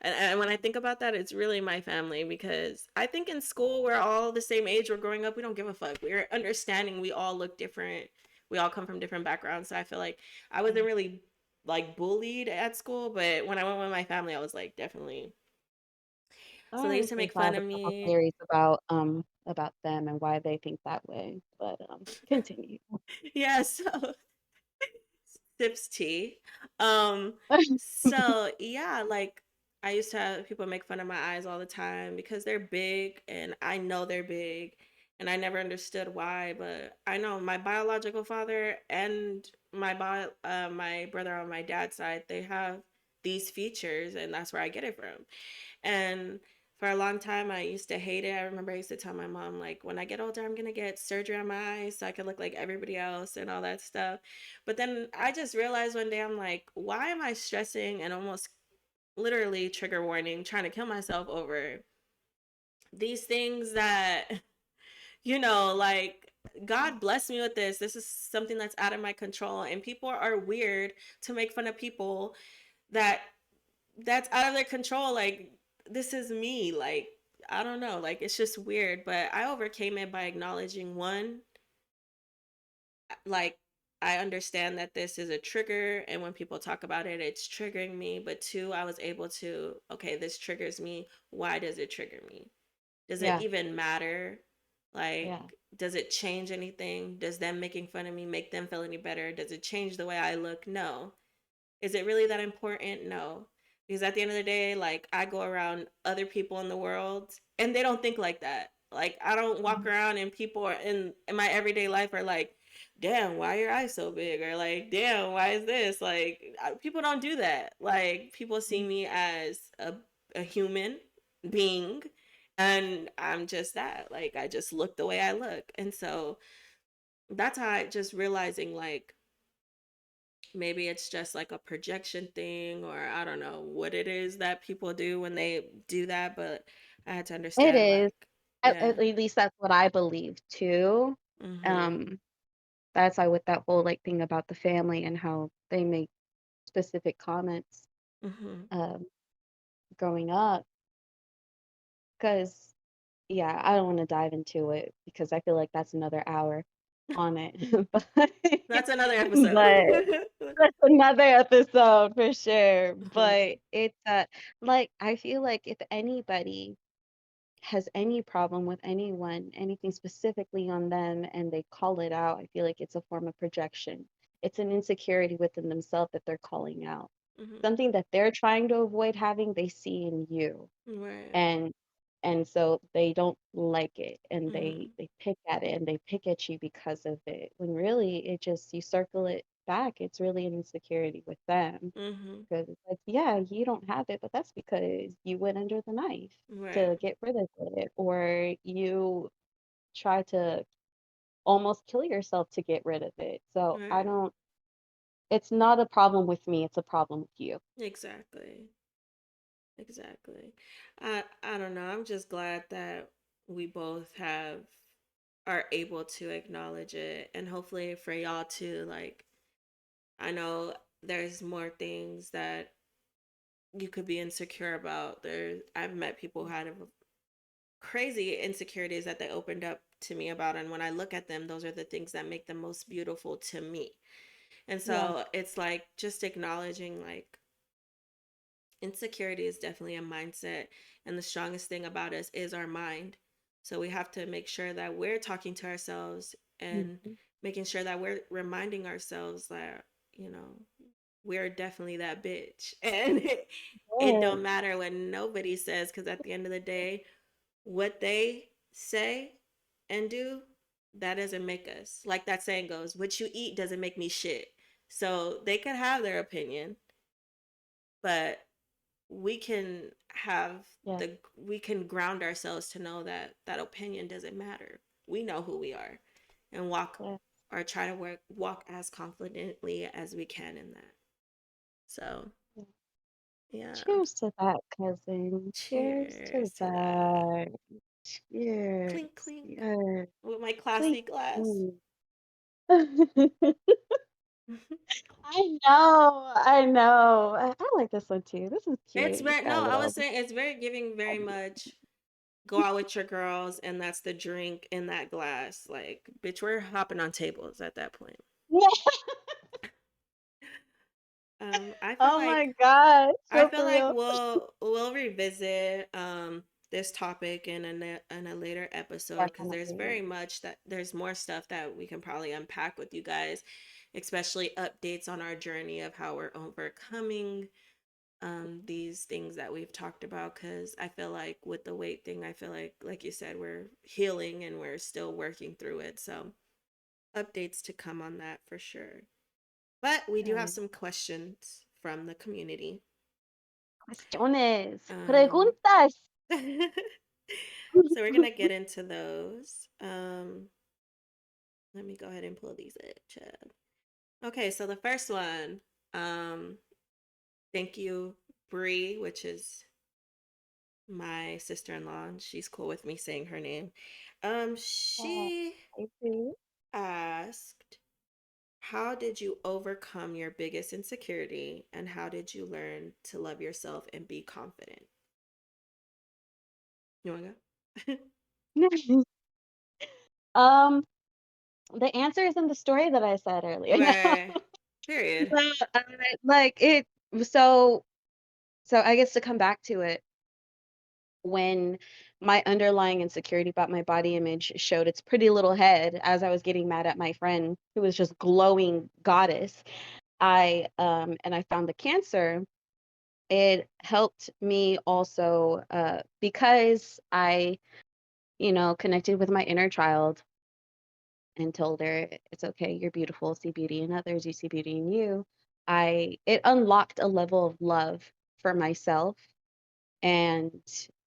S2: And when I think about that, it's really my family because I think in school we're all the same age. We're growing up. We don't give a fuck. We're understanding. We all look different. We all come from different backgrounds. So I feel like I wasn't really like bullied at school, but when I went with my family, I was like definitely. So they used to
S1: Honestly,
S2: make
S1: so I
S2: fun
S1: have a
S2: of
S1: couple
S2: me.
S1: theories about them and why they think that way, but continue.
S2: Yeah. So sips tea. Um, so yeah, like I used to have people make fun of my eyes all the time because they're big and I know they're big and I never understood why, but I know my biological father and my brother on my dad's side, they have these features and that's where I get it from. And for a long time, I used to hate it. I remember I used to tell my mom, like, when I get older, I'm going to get surgery on my eyes so I can look like everybody else and all that stuff. But then I just realized one day, I'm like, why am I stressing and almost literally trigger warning, trying to kill myself over these things that, like, God bless me with this. This is something that's out of my control. And people are weird to make fun of people that that's out of their control. Like, this is me. Like, I don't know. Like, it's just weird. But I overcame it by acknowledging one, like, I understand that this is a trigger. And when people talk about it, it's triggering me. But two, I was able to, okay, this triggers me. Why does it trigger me? Does it
S1: Yeah,
S2: even matter? Like,
S1: yeah.
S2: does it change anything? Does them making fun of me make them feel any better? Does it change the way I look? No. Is it really that important? No. Because at the end of the day, like I go around other people in the world and they don't think like that. Like I don't walk
S1: Mhm.
S2: around and people are in my everyday life are like, damn, why are your eyes so big? Or like, damn, why is this? Like people don't do that. Like people see me as a human being and I'm just that. Like I just look the way I look. And so that's how I just realizing like maybe it's just like a projection thing or I don't know what it is that people do when they do that, but I had to
S1: It
S2: understand
S1: is.
S2: like
S1: At
S2: yeah.
S1: least that's what I believe too.
S2: Mhm.
S1: Um, that's why with that whole like thing about the family and how they make specific comments
S2: Mhm.
S1: um growing up. Because yeah, I don't want to dive into it because I feel like that's another hour on it. but
S2: That's another episode.
S1: but that's another episode for sure.
S2: Mhm.
S1: But it's like I feel like if anybody has any problem with anyone, anything specifically on them, and they call it out, I feel like it's a form of projection. It's an insecurity within themselves that they're calling out.
S2: Mhm.
S1: Something that they're trying to avoid having, they see in you.
S2: Right.
S1: And so they don't like it and
S2: Mhm.
S1: they pick at it and they pick at you because of it. When really it just you circle it back, it's really an insecurity with them.
S2: Mhm.
S1: Because it's like, yeah, you don't have it, but that's because you went under the knife
S2: Right.
S1: to get rid of it, or you try to almost kill yourself to get rid of it. So I
S2: Right.
S1: don't, it's not a problem with me, it's a problem with you.
S2: Exactly. Exactly. I don't know. I'm just glad that we both have are able to acknowledge it and hopefully for y'all too like I know there's more things that you could be insecure about. I've met people who had crazy insecurities that they opened up to me about, and when I look at them, those are the things that make them most beautiful to me. And
S1: Yeah.
S2: so it's like just acknowledging like insecurity is definitely a mindset, and the strongest thing about us is our mind. So we have to make sure that we're talking to ourselves and
S1: Mhm.
S2: making sure that we're reminding ourselves that you know we're definitely that bitch. And it
S1: Yes,
S2: don't matter what nobody says because at the end of the day, what they say and do, that doesn't make us. Like that saying goes, what you eat doesn't make me shit. So they could have their opinion, but we can have
S1: yes,
S2: we can ground ourselves to know that that opinion doesn't matter. We know who we are and walk
S1: yes.
S2: or try to walk as confidently as we can in that. So Yeah.
S1: Cheers to that, cousin. Cheers to
S2: Cheers to that.
S1: that. Cheers.
S2: Clink clink
S1: Yes.
S2: with my
S1: Clink,
S2: classy glass.
S1: clink. I know. I like this one too. This is
S2: It's
S1: cute. It's
S2: very
S1: got a
S2: no, I was
S1: little.
S2: saying it's very giving very much go out with your girls and that's the drink in that glass. Like, bitch, we're hopping on tables at that point.
S1: Yeah.
S2: I feel
S1: Oh my
S2: like
S1: gosh.
S2: I
S1: So
S2: feel
S1: for
S2: like
S1: real.
S2: we'll revisit this topic in a later episode because there's
S1: Definitely.
S2: very much that there's more stuff that we can probably unpack with you guys, especially updates on our journey of how we're overcoming these things that we've talked about because I feel like with the weight thing, I feel like you said, we're healing and we're still working through it. So updates to come on that for sure. But we do have
S1: Yes.
S2: some questions from the community.
S1: Cuestiones.
S2: Um,
S1: Preguntas.
S2: so we're gonna get into those. Let me go ahead and pull these up, Chad. Okay, so the first one, um, thank you, Bree, which is my sister-in-law, and she's cool with me saying her name.
S1: Oh,
S2: She
S1: I see.
S2: asked, how did you overcome your biggest insecurity and how did you learn to love yourself and be confident? You wanna go?
S1: um, the answer is in the story that I said earlier. No.
S2: Right. Period.
S1: No, like it so I guess to come back to it, when my underlying insecurity about my body image showed its pretty little head as I was getting mad at my friend who was just glowing goddess, and I found the cancer. It helped me also because I, connected with my inner child and told her it's okay, you're beautiful, see beauty in others, you see beauty in you. It unlocked a level of love for myself and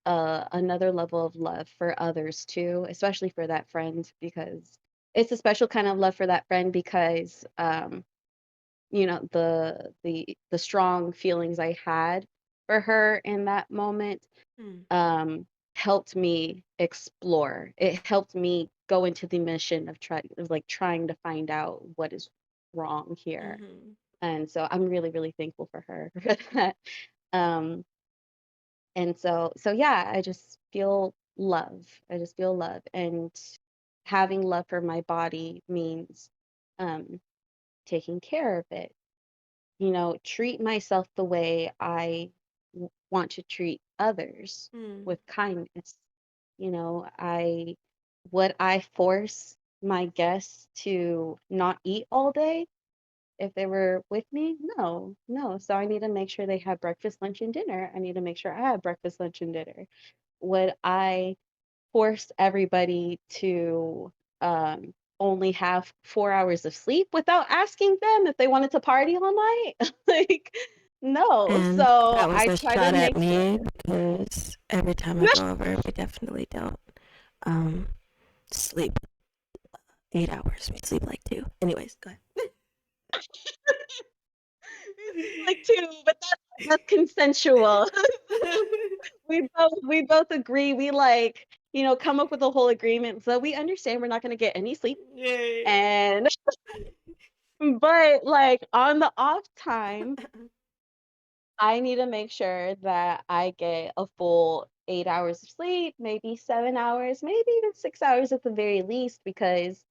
S1: another level of love for others too, especially for that friend because it's a special kind of love for that friend because the strong feelings I had for her in that moment
S2: Mm,
S1: um helped me explore. It helped me go into the mission of like trying to find out what is wrong here.
S2: mm-hmm.
S1: And so I'm really, really thankful for her for that. Um, and so yeah, I just feel love. I just feel love. And having love for my body means um taking care of it. Treat myself the way I want to treat others
S2: Mm,
S1: with kindness. I would I force my guests to not eat all day if they were with me? No, no. So I need to make sure they have breakfast, lunch, and dinner. I need to make sure I have breakfast, lunch, and dinner. Would I force everybody to only have 4 hours of sleep without asking them if they wanted to party all night? Like, no.
S3: And
S1: So
S3: that was
S1: I
S3: a
S1: try to
S3: shot at
S1: make sure.
S3: me because every time I go over, we definitely don't um sleep 8 hours. We sleep like two. Anyways, go ahead.
S1: Like two, but that's consensual. We both agree. We like, come up with a whole agreement. So we understand we're not gonna get any sleep.
S2: Yay.
S1: And but like on the off time, I need to make sure that I get a full 8 hours of sleep, maybe 7 hours, maybe even 6 hours at the very least, because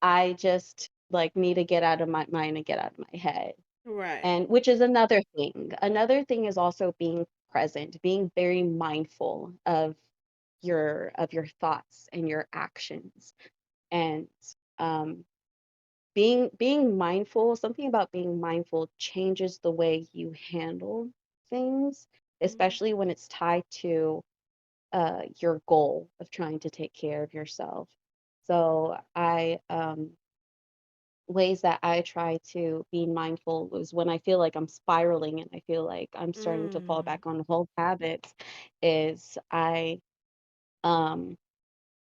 S1: I just like need to get out of my mind and get out of my head.
S2: Right.
S1: And which is another thing. Another thing is also being present, being very mindful of your thoughts and your actions. And um being mindful, something about being mindful changes the way you handle things,
S2: Mm,
S1: especially when it's tied to your goal of trying to take care of yourself. So ways that I try to be mindful was when I feel like I'm spiraling and I feel like I'm starting to fall
S2: mm,
S1: back on old habits, is um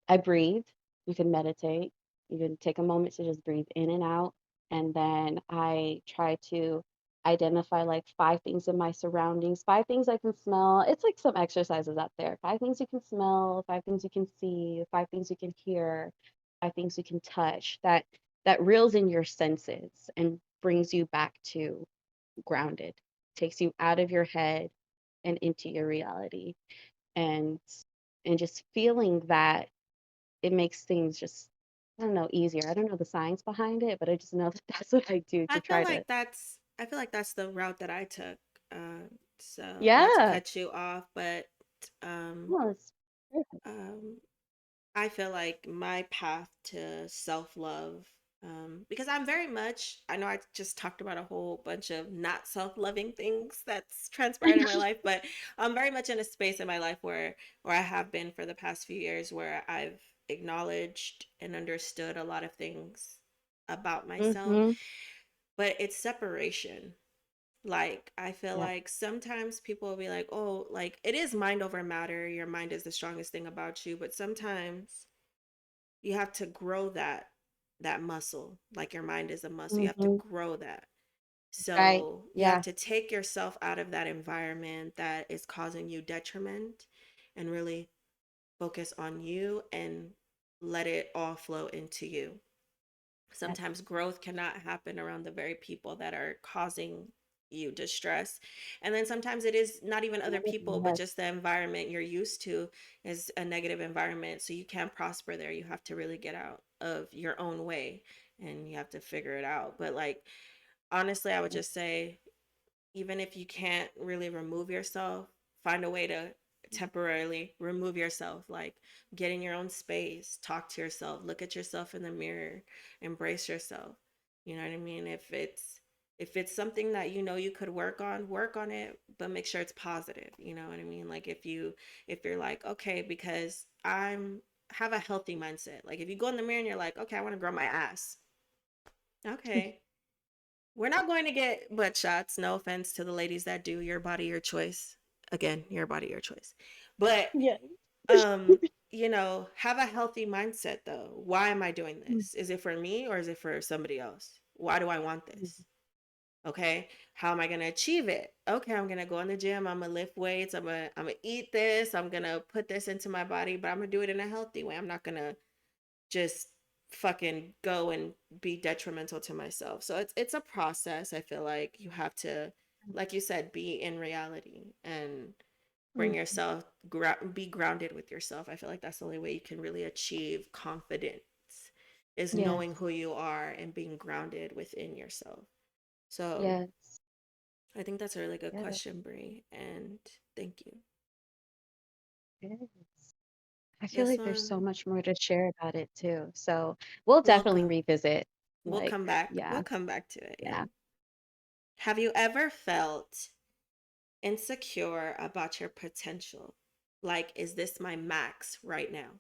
S1: I breathe. You can meditate. You can take a moment to just breathe in and out. And then I try to identify like 5 things in my surroundings, 5 things I can smell. It's like some exercises out there. 5 things you can smell, 5 things you can see, 5 things you can hear, 5 things you can touch. That reels in your senses and brings you back to grounded, takes you out of your head and into your reality. And just feeling that, it makes things just, I don't know, easier. I don't know the science behind it, but I just know that that's what I do to try to.
S2: I feel like that's the route that I took. So not to
S1: Yeah.
S2: cut you off, but um,
S1: No, it's perfect.
S2: um, I feel like my path to self love, because I'm very much, I know I just talked about a whole bunch of not self loving things that's transpired in my life, but I'm very much in a space in my life where I have been for the past few years where I've acknowledged and understood a lot of things about myself,
S1: Mm-hmm.
S2: but it's separation. Like, I feel
S1: Yeah.
S2: like sometimes people will be like, oh, like it is mind over matter. Your mind is the strongest thing about you. But sometimes you have to grow that muscle. Like your mind is a muscle. You have to
S1: Mm-hmm.
S2: grow that.
S1: Right.
S2: So you have
S1: Yeah.
S2: to take yourself out of that environment that is causing you detriment and really focus on you and let it all flow into you.
S1: Yes.
S2: Sometimes growth cannot happen around the very people that are causing you distress. And then sometimes it is not even other people, but
S1: Yes.
S2: just the environment you're used to is a negative environment. So you can't prosper there. You have to really get out of your own way and you have to figure it out. But like, honestly, I would just say, even if you can't really remove yourself, find a way to temporarily remove yourself. Like, get in your own space, talk to yourself, look at yourself in the mirror, embrace yourself. You know what I mean? If it's something that you know you could work on it, but make sure it's positive. You know what I mean? Like, if you're like, okay, because I'm have a healthy mindset. Like, if you go in the mirror and you're like, okay, I want to grow my ass. Okay, we're not going to get butt shots. No offense to the ladies that do. Your body, your choice. Again, your body, your choice. But
S1: Yeah.
S2: um, have a healthy mindset though. Why am I doing
S1: Mm,
S2: this? Is it for me or is it for somebody else? Why do I want
S1: mm,
S2: this? Okay. How am I gonna achieve it? Okay, I'm gonna go in the gym, I'm gonna lift weights, I'm gonna eat this, I'm gonna put this into my body, but I'm gonna do it in a healthy way. I'm not gonna just fucking go and be detrimental to myself. So it's a process. I feel like you have to, like you said, be in reality and bring
S1: mm.
S2: yourself be grounded with yourself. I feel like that's the only way you can really achieve confidence is
S1: Yes.
S2: knowing who you are and being grounded within yourself. So
S1: Yes.
S2: I think that's a really good
S1: Yes.
S2: question, Brie, and thank you.
S1: Yes. I feel
S2: This
S1: like there's so
S2: one,
S1: much more to share about it too. So we'll
S2: we'll
S1: definitely
S2: go.
S1: revisit.
S2: We'll
S1: Like,
S2: come back. We'll
S1: yeah,
S2: come back to it. Yeah.
S1: yeah.
S2: Have you ever felt insecure about your potential? Like, is this my max right now?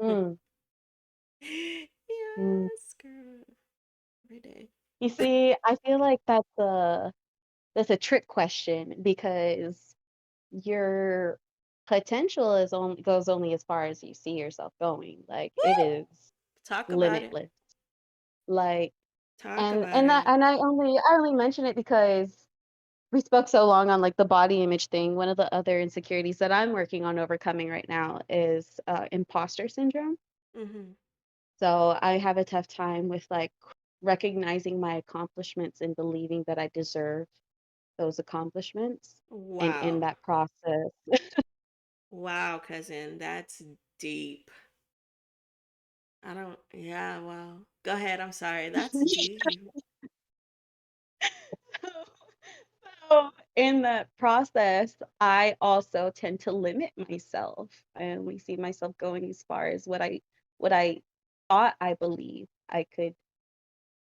S1: Mm, mm.
S2: Yes, girl. Every day.
S1: You see, I feel like that's a trick question because your potential is only goes only as far as you see yourself going. Like it
S2: Woo!
S1: is
S2: Talk about it.
S1: limitless. Like
S2: Talk
S1: and
S2: about
S1: and that
S2: it.
S1: and I only mention it because we spoke so long on like the body image thing. One of the other insecurities that I'm working on overcoming right now is imposter syndrome.
S2: Mm-hmm.
S1: So I have a tough time with like recognizing my accomplishments and believing that I deserve those accomplishments. And in
S2: Wow.
S1: that process,
S2: Wow, cousin. That's deep. I don't, yeah, wow. Go ahead. I'm sorry. That's deep.
S1: so in that process, I also tend to limit myself. I only see myself going as far as what I thought I believe I could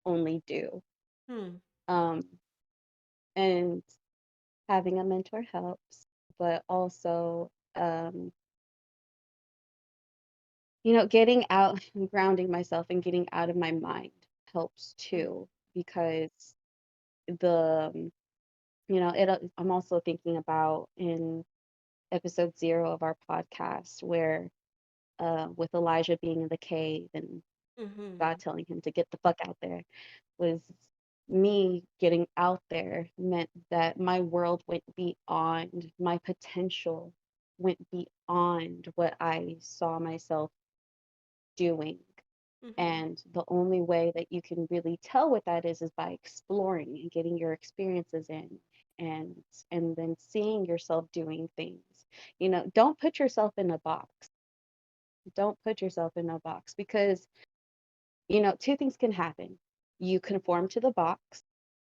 S1: only do.
S2: Hmm.
S1: Um, and having a mentor helps, but also getting out and grounding myself and getting out of my mind helps
S2: Hmm.
S1: too because the I'm also thinking about in episode 0 of our podcast where with Elijah being in the cave and God
S2: Mm-hmm.
S1: telling him to get the fuck out there was me getting out there meant that my world went beyond my potential, went beyond what I saw myself doing.
S2: Mm-hmm.
S1: And the only way that you can really tell what that is by exploring and getting your experiences in, and then seeing yourself doing things. Don't put yourself in a box. Don't put yourself in a box, because two things can happen. You conform to the box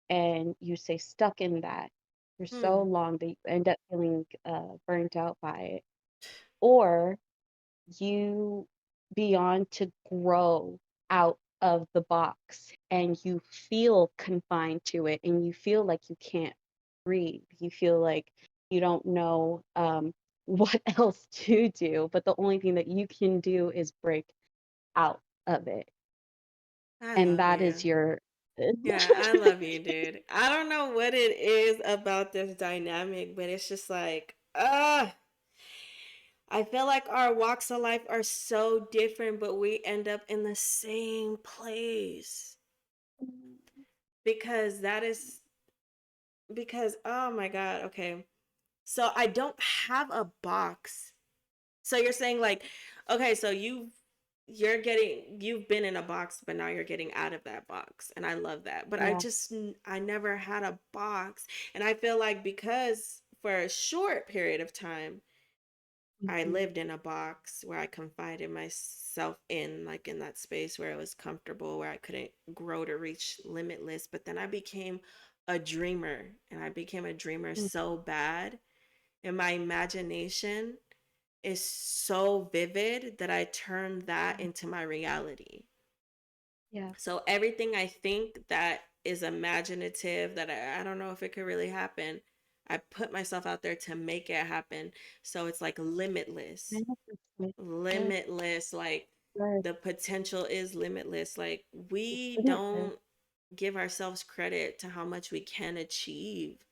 S1: and you stay stuck in that for so
S2: Hmm.
S1: long that you end up feeling burnt out by it, or you beyond to grow out of the box and you feel confined to it and you feel like you can't breathe. You feel like you don't know what else to do, but the only thing that you can do is break out of it.
S2: I
S1: And
S2: love
S1: that is
S2: you.
S1: your
S2: Yeah, I love you, dude. I don't know what it is about this dynamic, but it's just like, I feel like our walks of life are so different, but we end up in the same place. Because that is, because, oh my God, okay. So I don't have a box. So you're saying like, okay, so you've been in a box, but now you're getting out of that box. And I love that. But
S1: Yeah.
S2: I never had a box. And I feel like because for a short period of time, I
S1: Mhm.
S2: lived in a box where I confided myself in, like in that space where it was comfortable, where I couldn't grow to reach limitless. But then I became a dreamer, and I became a dreamer
S1: Mm.
S2: so bad. And my imagination is so vivid that I turned that into my reality.
S1: Yeah.
S2: So everything I think that is imaginative, that I don't know if it could really happen, I put myself out there to make it happen. So it's like limitless,
S1: Manifestation. Good.
S2: limitless. Like
S1: Good.
S2: the potential is limitless. Like we
S1: Isn't it?
S2: don't give ourselves credit to how much we can achieve.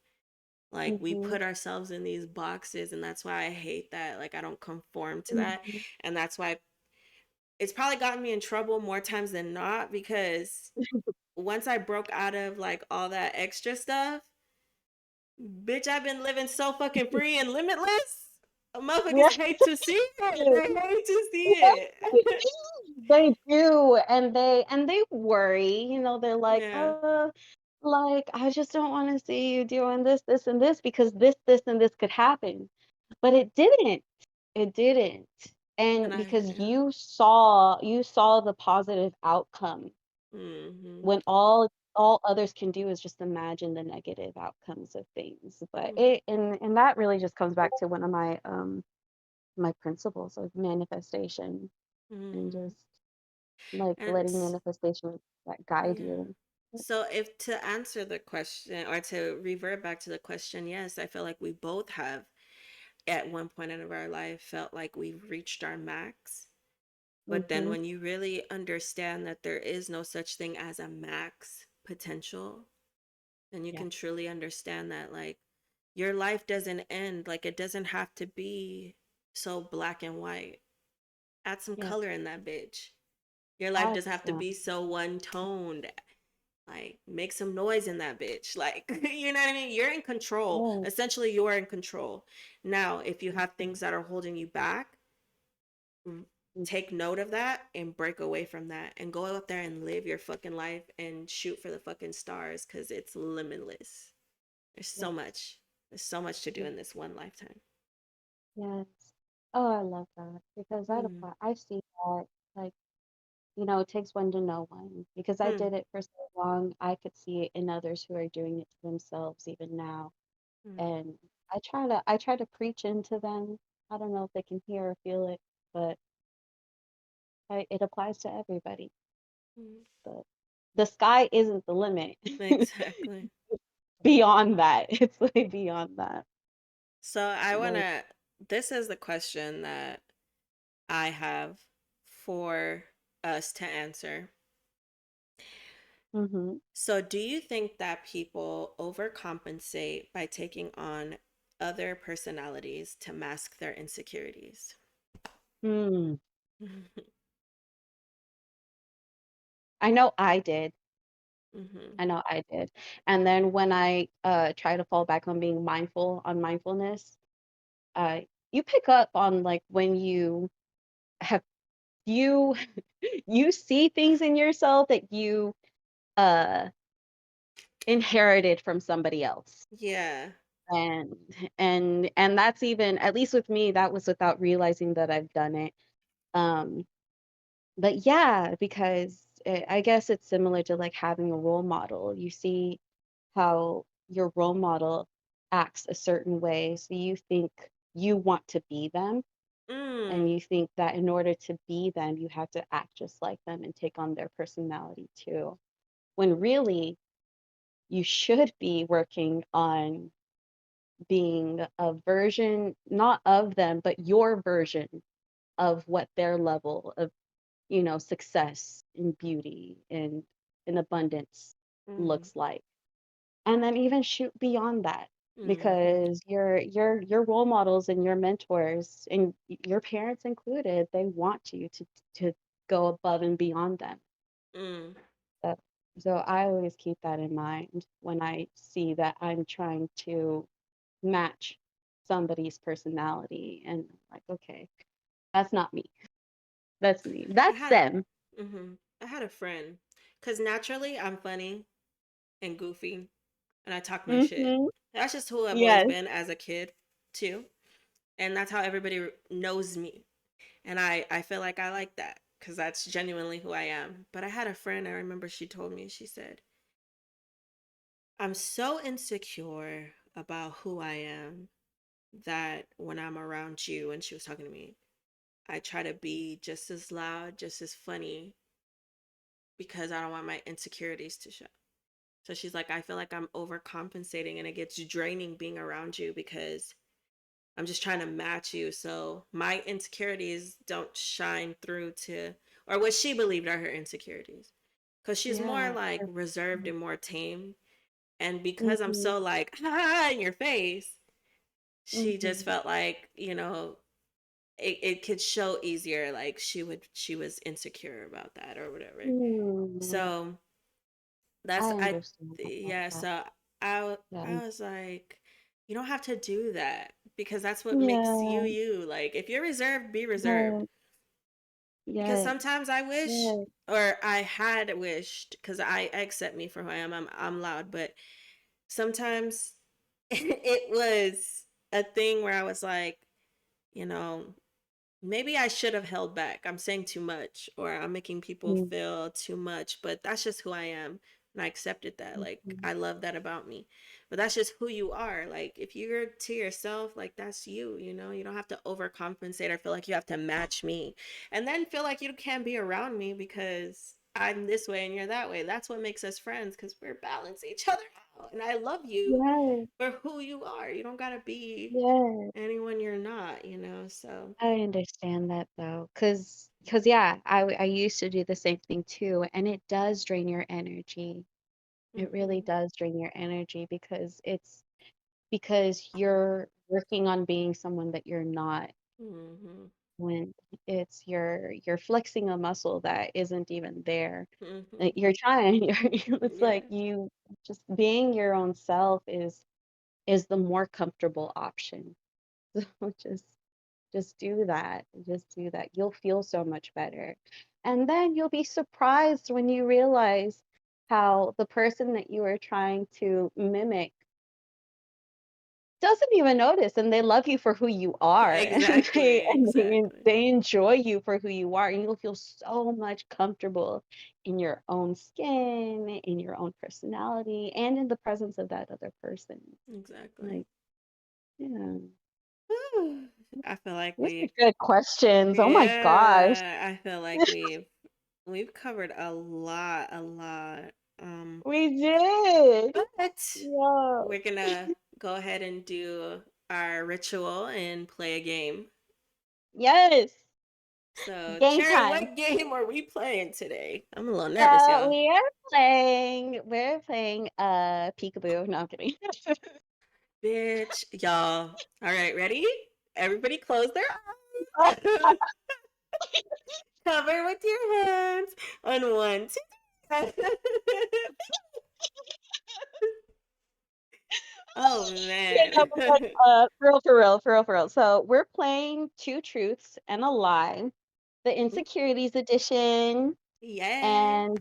S2: Like we
S1: Mm-hmm.
S2: put ourselves in these boxes, and that's why I hate that. Like I don't conform to that.
S1: Mm-hmm.
S2: And that's why it's probably gotten me in trouble more times than not, because once I broke out of like all that extra stuff, bitch, I've been living so fucking free and limitless. Motherfuckers
S1: Yeah.
S2: hate to see it. They hate to see it.
S1: They do, and they worry, they're like,
S2: Yeah.
S1: like, I just don't want to see you doing this, this, and this, because this, and this could happen. But it didn't. It didn't.
S2: And
S1: And
S2: I,
S1: because
S2: yeah.
S1: you saw the positive outcome,
S2: Mm-hmm.
S1: when all others can do is just imagine the negative outcomes of things. But
S2: Mm-hmm.
S1: and that really just comes back to one of my principles of manifestation, and
S2: Mm-hmm.
S1: just like
S2: And
S1: letting manifestation that guide
S2: yeah.
S1: you.
S2: So if to answer the question or to revert back to the question, yes, I feel like we both have at one point in our life felt like we've reached our max. But then
S1: Mm-hmm.
S2: when you really understand that there is no such thing as a max potential, then you
S1: Yeah.
S2: can truly understand that like your life doesn't end. Like it doesn't have to be so black and white. Add some
S1: Yeah.
S2: color in that bitch. Your life
S1: Add
S2: doesn't have to
S1: some.
S2: be so one toned. Like make some noise in that bitch. Like you know what I mean? You're in control.
S1: Yeah.
S2: Essentially you're in control. Now, if you have
S1: Mhm.
S2: things that are holding you back, take note of that and break away from that and go out there and live your fucking life and shoot for the fucking stars, because it's limitless. There's
S1: Yeah.
S2: so much. There's so much to do
S1: Yeah.
S2: in this one lifetime.
S1: Yes. Oh, I love that, because that
S2: Mm.
S1: apply. I see that, like, it takes one to know one, because I
S2: Mm.
S1: did it for so long. I could see it in others who are doing it to themselves even now.
S2: Mm.
S1: And I try to preach into them. I don't know if they can hear or feel it, but it applies to everybody.
S2: Mm.
S1: But the sky isn't the limit.
S2: Exactly.
S1: Beyond that, it's like beyond that.
S2: So I want
S1: Like,
S2: to, this is the question that I have for us to answer.
S1: hmm
S2: So, do you think that people overcompensate by taking on other personalities to mask their insecurities?
S1: hmm. I know I did.
S2: Mm-hmm.
S1: I know I did. And then when I try to fall back on being mindful on mindfulness, uh, you pick up on like when have you you see things in yourself that you uh inherited from somebody else.
S2: Yeah.
S1: And and that's even, at least with me, that was without realizing that I've done it. Um but yeah, because I guess it's similar to like having a role model. You see how your role model acts a certain way, so you think you want to be them, and
S2: Mm.
S1: you think that in order to be them, you have to act just like them and take on their personality too. When really, you should be working on being a version, not of them, but your version of what their level of, success and beauty and abundance
S2: Mm.
S1: looks like. And then even shoot beyond that,
S2: Mm-hmm.
S1: because your role models and your mentors and your parents included, they want you to go above and beyond them.
S2: Mm.
S1: So, so I always keep that in mind when I see that I'm trying to match somebody's personality, and like, okay, that's not me. That's me.
S2: I
S1: That's
S2: had
S1: them.
S2: mm-hmm. I had a friend, because naturally I'm funny and goofy and I talk my shit.
S1: Mhm.
S2: That's just who I've always
S1: Yes.
S2: been as a kid too. And that's how everybody knows me. And I feel like I like that because that's genuinely who I am. But I had a friend, I remember she told me, she said, I'm so insecure about who I am that when I'm around you, and she was talking to me, I try to be just as loud, just as funny, because I don't want my insecurities to show. So she's like, I feel like I'm overcompensating and it gets draining being around you because I'm just trying to match you. So my insecurities don't shine through to, or what she believed are her insecurities. Because she's more
S1: Yeah.
S2: like reserved and more tame. And because I'm
S1: Mhm.
S2: so like, ha in your face, she just
S1: Mhm.
S2: felt like, it could show easier. Like she was insecure about that or whatever.
S1: Mm.
S2: So
S1: I
S2: that's,
S1: understand
S2: yeah.
S1: that.
S2: So
S1: Yeah.
S2: I was like, you don't have to do that because that's what makes you
S1: Yeah.
S2: you. Like, if you're reserved, be reserved.
S1: Yeah.
S2: Because
S1: Yes.
S2: sometimes I wish,
S1: Yes.
S2: or I had wished, because I accept me for who I am. I'm loud, but sometimes it was a thing where I was like, you know, maybe I should have held back. I'm saying too much, or I'm making people
S1: Mm,
S2: feel too much, but that's just who I am. And I accepted that. Like,
S1: mhm.
S2: I love that about me. But that's just who you are. Like, if you're to yourself, like, that's you, you don't have to overcompensate or feel like you have to match me. And then feel like you can't be around me because I'm this way and you're that way. That's what makes us friends because we're balancing each other out. And I love you
S1: Yes.
S2: for who you are. You don't got to be
S1: Yes.
S2: anyone you're not. So,
S1: I understand that though, cause yeah, I used to do the same thing too, and it does drain your energy. It really
S2: mm-hmm.
S1: does drain your energy because you're working on being someone that you're not,
S2: Mhm.
S1: when you're flexing a muscle that isn't even there. Like,
S2: Mhm.
S1: you're trying, it's like
S2: Yeah.
S1: you just being your own self is the more comfortable option. So just do that. Just do that. You'll feel so much better. And then you'll be surprised when you realize how the person that you are trying to mimic doesn't even notice, and they love you for who you are, and
S2: Exactly. Exactly.
S1: they enjoy you for who you are, and you'll feel so much comfortable in your own skin, in your own personality, and in the presence of that other person.
S2: Exactly.
S1: Like, yeah.
S2: Whew. I feel like
S1: These are good questions. Oh my gosh.
S2: yeah, I feel like we've covered a lot.
S1: We did.
S2: But
S1: Yeah.
S2: we're gonna go ahead and do our ritual and play a game.
S1: Yes.
S2: So,
S1: Game
S2: Cherry,
S1: time.
S2: what game are we playing today? I'm a little nervous, y'all.
S1: We're playing peekaboo. No, I'm kidding.
S2: Bitch, y'all. All right, ready? Everybody close their eyes. Cover with your hands on one, two, three. Oh
S1: Yeah, no,
S2: man.
S1: but like, for real. So we're playing Two Truths and a Lie, the
S2: Ooh,
S1: Insecurities edition,
S2: yeah.
S1: and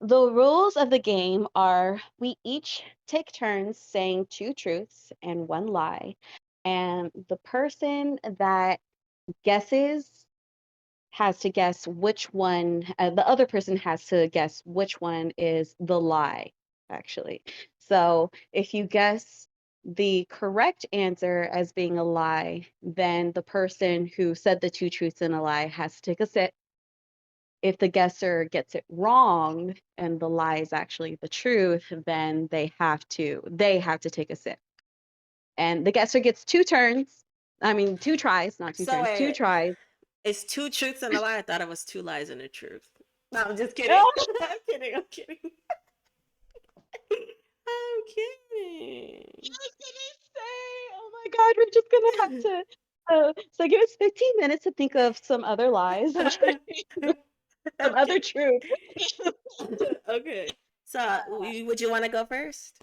S1: the rules of the game are we each take turns saying two truths and one lie, and the person that guesses has to guess which one, the other person has to guess which one is the lie, actually. So if you guess the correct answer as being a lie, then the person who said the two truths and a lie has to take a sip. If the guesser gets it wrong and the lie is actually the truth, then they have to take a sip. And the guesser gets two turns. I mean, two tries, not two
S2: So
S1: turns, two
S2: wait,
S1: tries.
S2: it's two truths and a lie. I thought it was two lies and a truth. No, I'm just kidding.
S1: Oh,
S2: I'm kidding. I'm kidding. I'm kidding.
S1: I was gonna say, oh my God, we're just gonna have to. So give us 15 minutes to think of some other lies, some other
S2: Okay.
S1: truths.
S2: Okay. So, would you want to go first?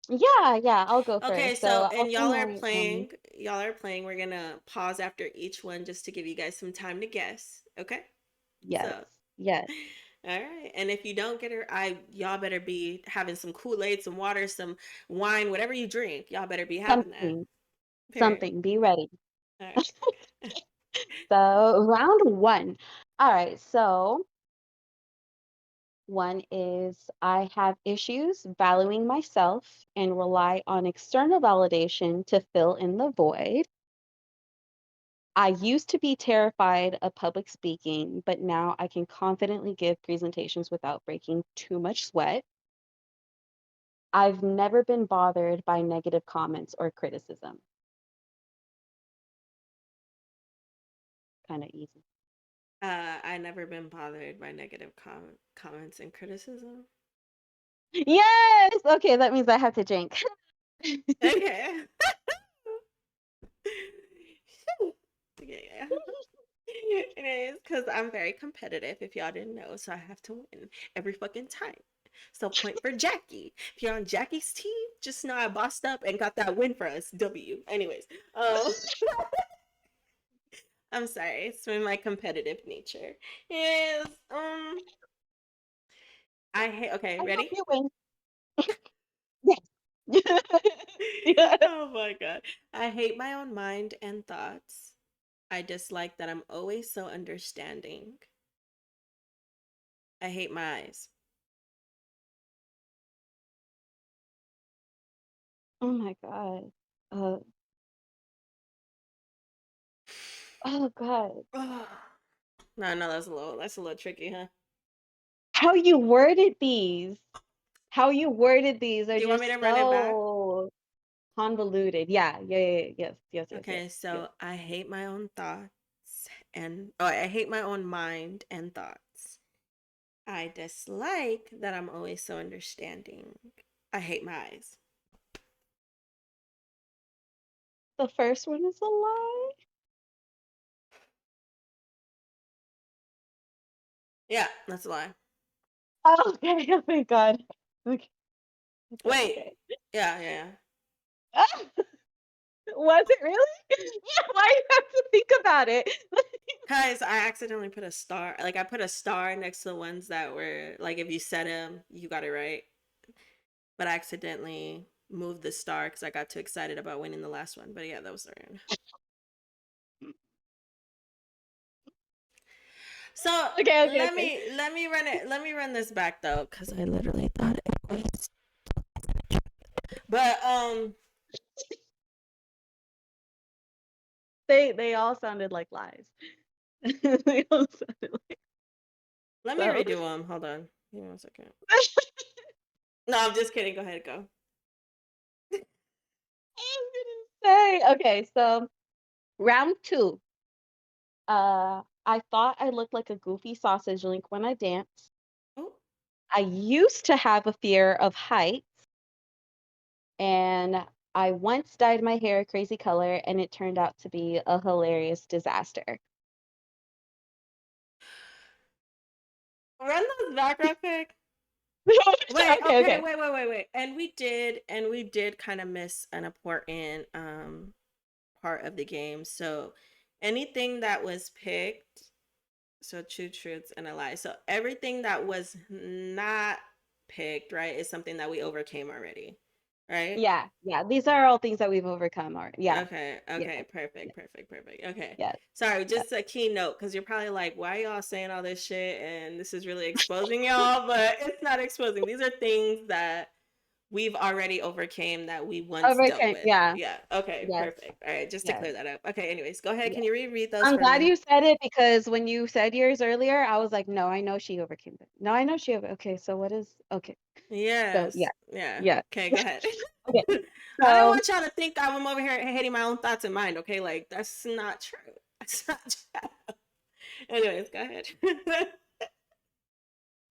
S1: Yeah, I'll go
S2: Okay,
S1: first.
S2: so
S1: So I'll
S2: and
S1: say
S2: y'all are
S1: my
S2: playing, we're gonna pause after each one just to give you guys some time to guess. Okay?
S1: yes,
S2: So,
S1: yes,
S2: all right. And if you don't get it, y'all better be having some Kool-Aid, some water, some wine, whatever you drink. Y'all better be having that.
S1: something,
S2: Period.
S1: something. Be ready.
S2: All right.
S1: So round one. All right, so one is I have issues valuing myself and rely on external validation to fill in the void. I used to be terrified of public speaking, but now I can confidently give presentations without breaking too much sweat. I've never been bothered by negative comments or criticism. Kind of easy.
S2: I never been bothered by negative comments and criticism.
S1: Yes! Okay, that means I have to drink.
S2: Okay. Yeah. It is because I'm very competitive, if y'all didn't know, so I have to win every fucking time. So point for Jackie. If you're on Jackie's team, just know I bossed up and got that win for us. W. Anyways, I'm sorry. It's been my competitive nature. Yes. I hate. Okay,
S1: I hope
S2: ready?
S1: you win. Yes. Yeah.
S2: Oh my god. I hate my own mind and thoughts. I dislike that I'm always so understanding. I hate my eyes.
S1: Oh my God. Uh, oh God.
S2: No, no, that's a little tricky, huh?
S1: How you worded these. How you worded these are
S2: Do you want me to
S1: just
S2: run it back?
S1: so convoluted. Yeah.
S2: Okay,
S1: Yes.
S2: so I hate my own thoughts I hate my own mind and thoughts. I dislike that I'm always so understanding. I hate my eyes.
S1: The first one is a lie.
S2: Yeah, that's a lie.
S1: Oh, okay. Oh my God. Okay.
S2: Wait.
S1: Okay.
S2: Yeah.
S1: Was it really? Why you have to think about it?
S2: Guys, I accidentally put a star. Like I put a star next to the ones that were like if you said them, you got it right. But I accidentally moved the star because I got too excited about winning the last one. But yeah, that was the right one. So
S1: Okay.
S2: let me run this back though, because I literally thought it was. But
S1: They all sounded like lies. They all sounded like
S2: let me
S1: so.
S2: redo them. Hold on. Give me 1 second. No, I'm just kidding. Go ahead, go.
S1: I was gonna say, okay, so round two. I thought I looked like a goofy sausage link when I danced.
S2: Oh,
S1: I used to have a fear of heights, and I once dyed my hair a crazy color, and it turned out to be a hilarious disaster.
S2: run those back real quick. Wait,
S1: Okay,
S2: okay,
S1: okay.
S2: wait. And we did kind of miss an important part of the game. So anything that was picked, so two truths and a lie. So everything that was not picked, right, is something that we overcame already, right?
S1: Yeah, yeah. These are all things that we've overcome. Or yeah,
S2: Okay,
S1: yeah,
S2: okay, perfect. Okay.
S1: yes,
S2: Sorry,
S1: yes.
S2: just a keynote because you're probably like, why y'all saying all this shit? And this is really exposing y'all, but it's not exposing. These are things that we've already overcame that we once dealt
S1: Overcame.
S2: with.
S1: Yeah,
S2: Yeah, okay,
S1: yes,
S2: perfect. All right, just to
S1: yes,
S2: clear that up. Okay, anyways, go ahead.
S1: yes.
S2: Can you reread those
S1: I'm
S2: for
S1: glad
S2: me?
S1: you said it because when you said yours earlier, I was like, no, I know she overcame it. No, I know she over. Okay, so what is okay? So yeah,
S2: Yes. Yeah.
S1: yeah.
S2: Okay, go ahead.
S1: Okay,
S2: I didn't
S1: so
S2: want y'all to think I'm over here hating my own thoughts in mind, okay? Like, that's not true. That's not true. Anyways, go ahead.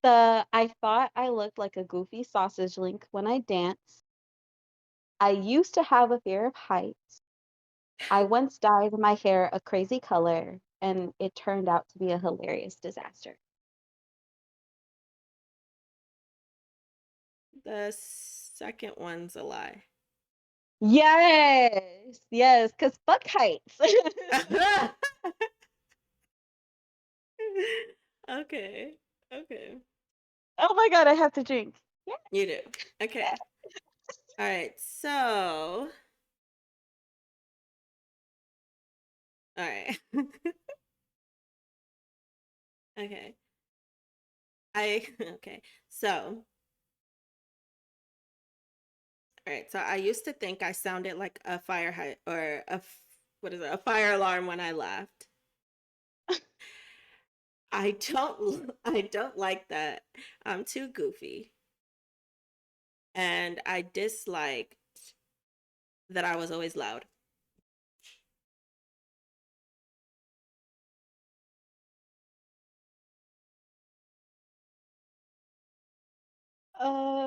S1: I thought I looked like a goofy sausage link when I danced. I used to have a fear of heights. I once dyed my hair a crazy color, and it turned out to be a hilarious disaster.
S2: The second one's a lie.
S1: Yes, yes, because fuck heights.
S2: Okay. Okay.
S1: Oh my God, I have to drink. Yeah.
S2: You do. Okay. All right. So, all right. Okay. Okay. So, all right. So I used to think I sounded like a fire hydrant or what is it? A fire alarm when I laughed. I don't like that. I'm too goofy. And I disliked that I was always loud.
S1: Uh,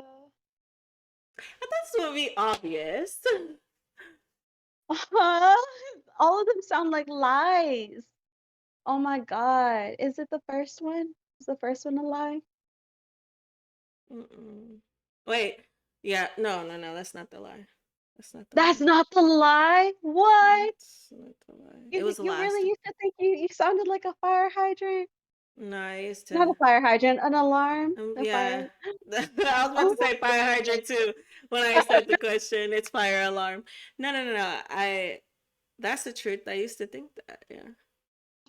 S2: That's would be obvious.
S1: all of them sound like lies. Oh my God. Is it the first one? Is the first one a lie?
S2: Mm-mm. Wait. Yeah, no, that's not the lie. That's not the
S1: That's
S2: lie.
S1: not the lie? What?
S2: That's not the lie. It
S1: You
S2: was the
S1: you
S2: last.
S1: really used to think you sounded like a fire hydrant?
S2: No, I used
S1: Not a
S2: to.
S1: fire hydrant, an alarm. A
S2: Yeah.
S1: fire.
S2: I was about
S1: Oh
S2: to say fire hydrant too when I said the question. It's fire alarm. No. That's the truth. I used to think that. Yeah.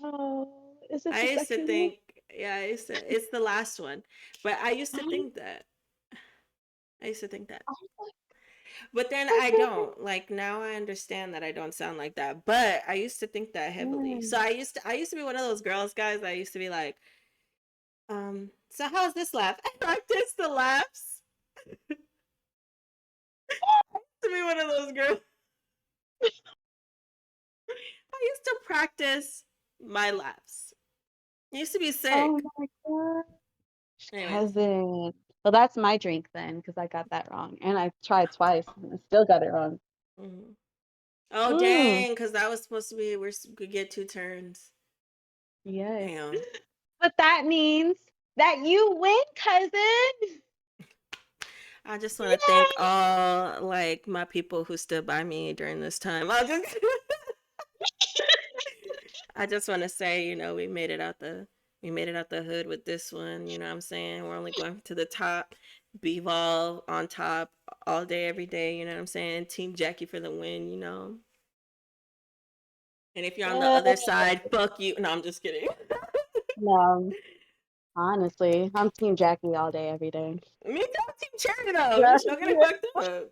S1: oh, is it
S2: I
S1: the
S2: used to
S1: second one?
S2: think, yeah, it's the last one. But I used to think that. I used to think that.
S1: Oh,
S2: But then I
S1: okay.
S2: don't. Like now I understand that I don't sound like that. But I used to think that heavily. So
S1: Mm.
S2: I used to be one of those girls, guys. I used to be like, so how's this laugh? I practice the laughs to be one of those girls. I used to practice my laughs. I used to be
S1: Oh
S2: sick.
S1: my God.
S2: Anyways.
S1: Cousin. Well, that's my drink then, because I got that wrong. And I tried twice and I still got it wrong.
S2: Mhm. Oh
S1: Mm,
S2: dang, because that was supposed to be we get two turns.
S1: yes.
S2: Damn.
S1: But that means that you win, cousin.
S2: I just want to thank
S1: Yay!
S2: all like my people who stood by me during this time. I just want to say, we made it out the hood with this one. You know what I'm saying? We're only going to the top. BEVOLV on top all day, every day. You know what I'm saying? Team Jackie for the win. And if you're on the other
S1: Yes.
S2: side, fuck you. No, I'm just kidding.
S1: No, honestly, I'm Team Jackie all day, every day.
S2: Me too, Team Cherry though.
S1: Yeah.
S2: Don't get it fucked up.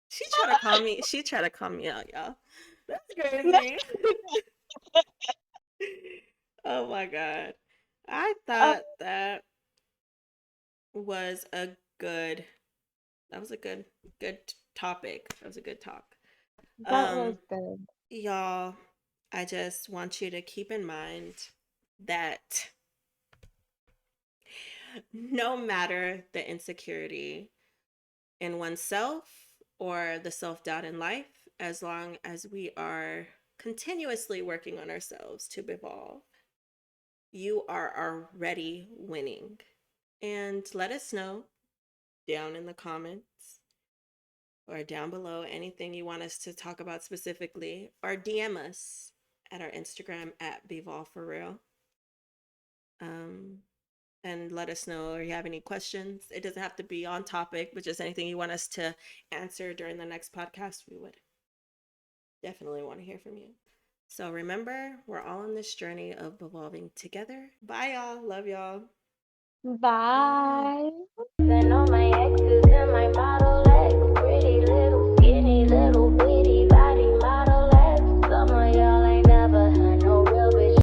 S2: She tried to call me. She tried to call me out, y'all. That's crazy. Oh my god. I
S1: Oh,
S2: thought was a good that was a good topic. That was a good talk.
S1: that was
S2: Um
S1: good.
S2: y'all, I just want you to keep in mind that no matter the insecurity in oneself or the self-doubt in life, as long as we are continuously working on ourselves to evolve, you are already winning. And let us know down in the comments or down below anything you want us to talk about specifically, or DM us at our Instagram at BEVOLVFR. And let us know if you have any questions. It doesn't have to be on topic, but just anything you want us to answer during the next podcast, we would definitely want to hear from you. So remember, we're all on this journey of evolving together. Bye, y'all. Love y'all.
S1: Bye.
S3: Send all my exes in my bottle.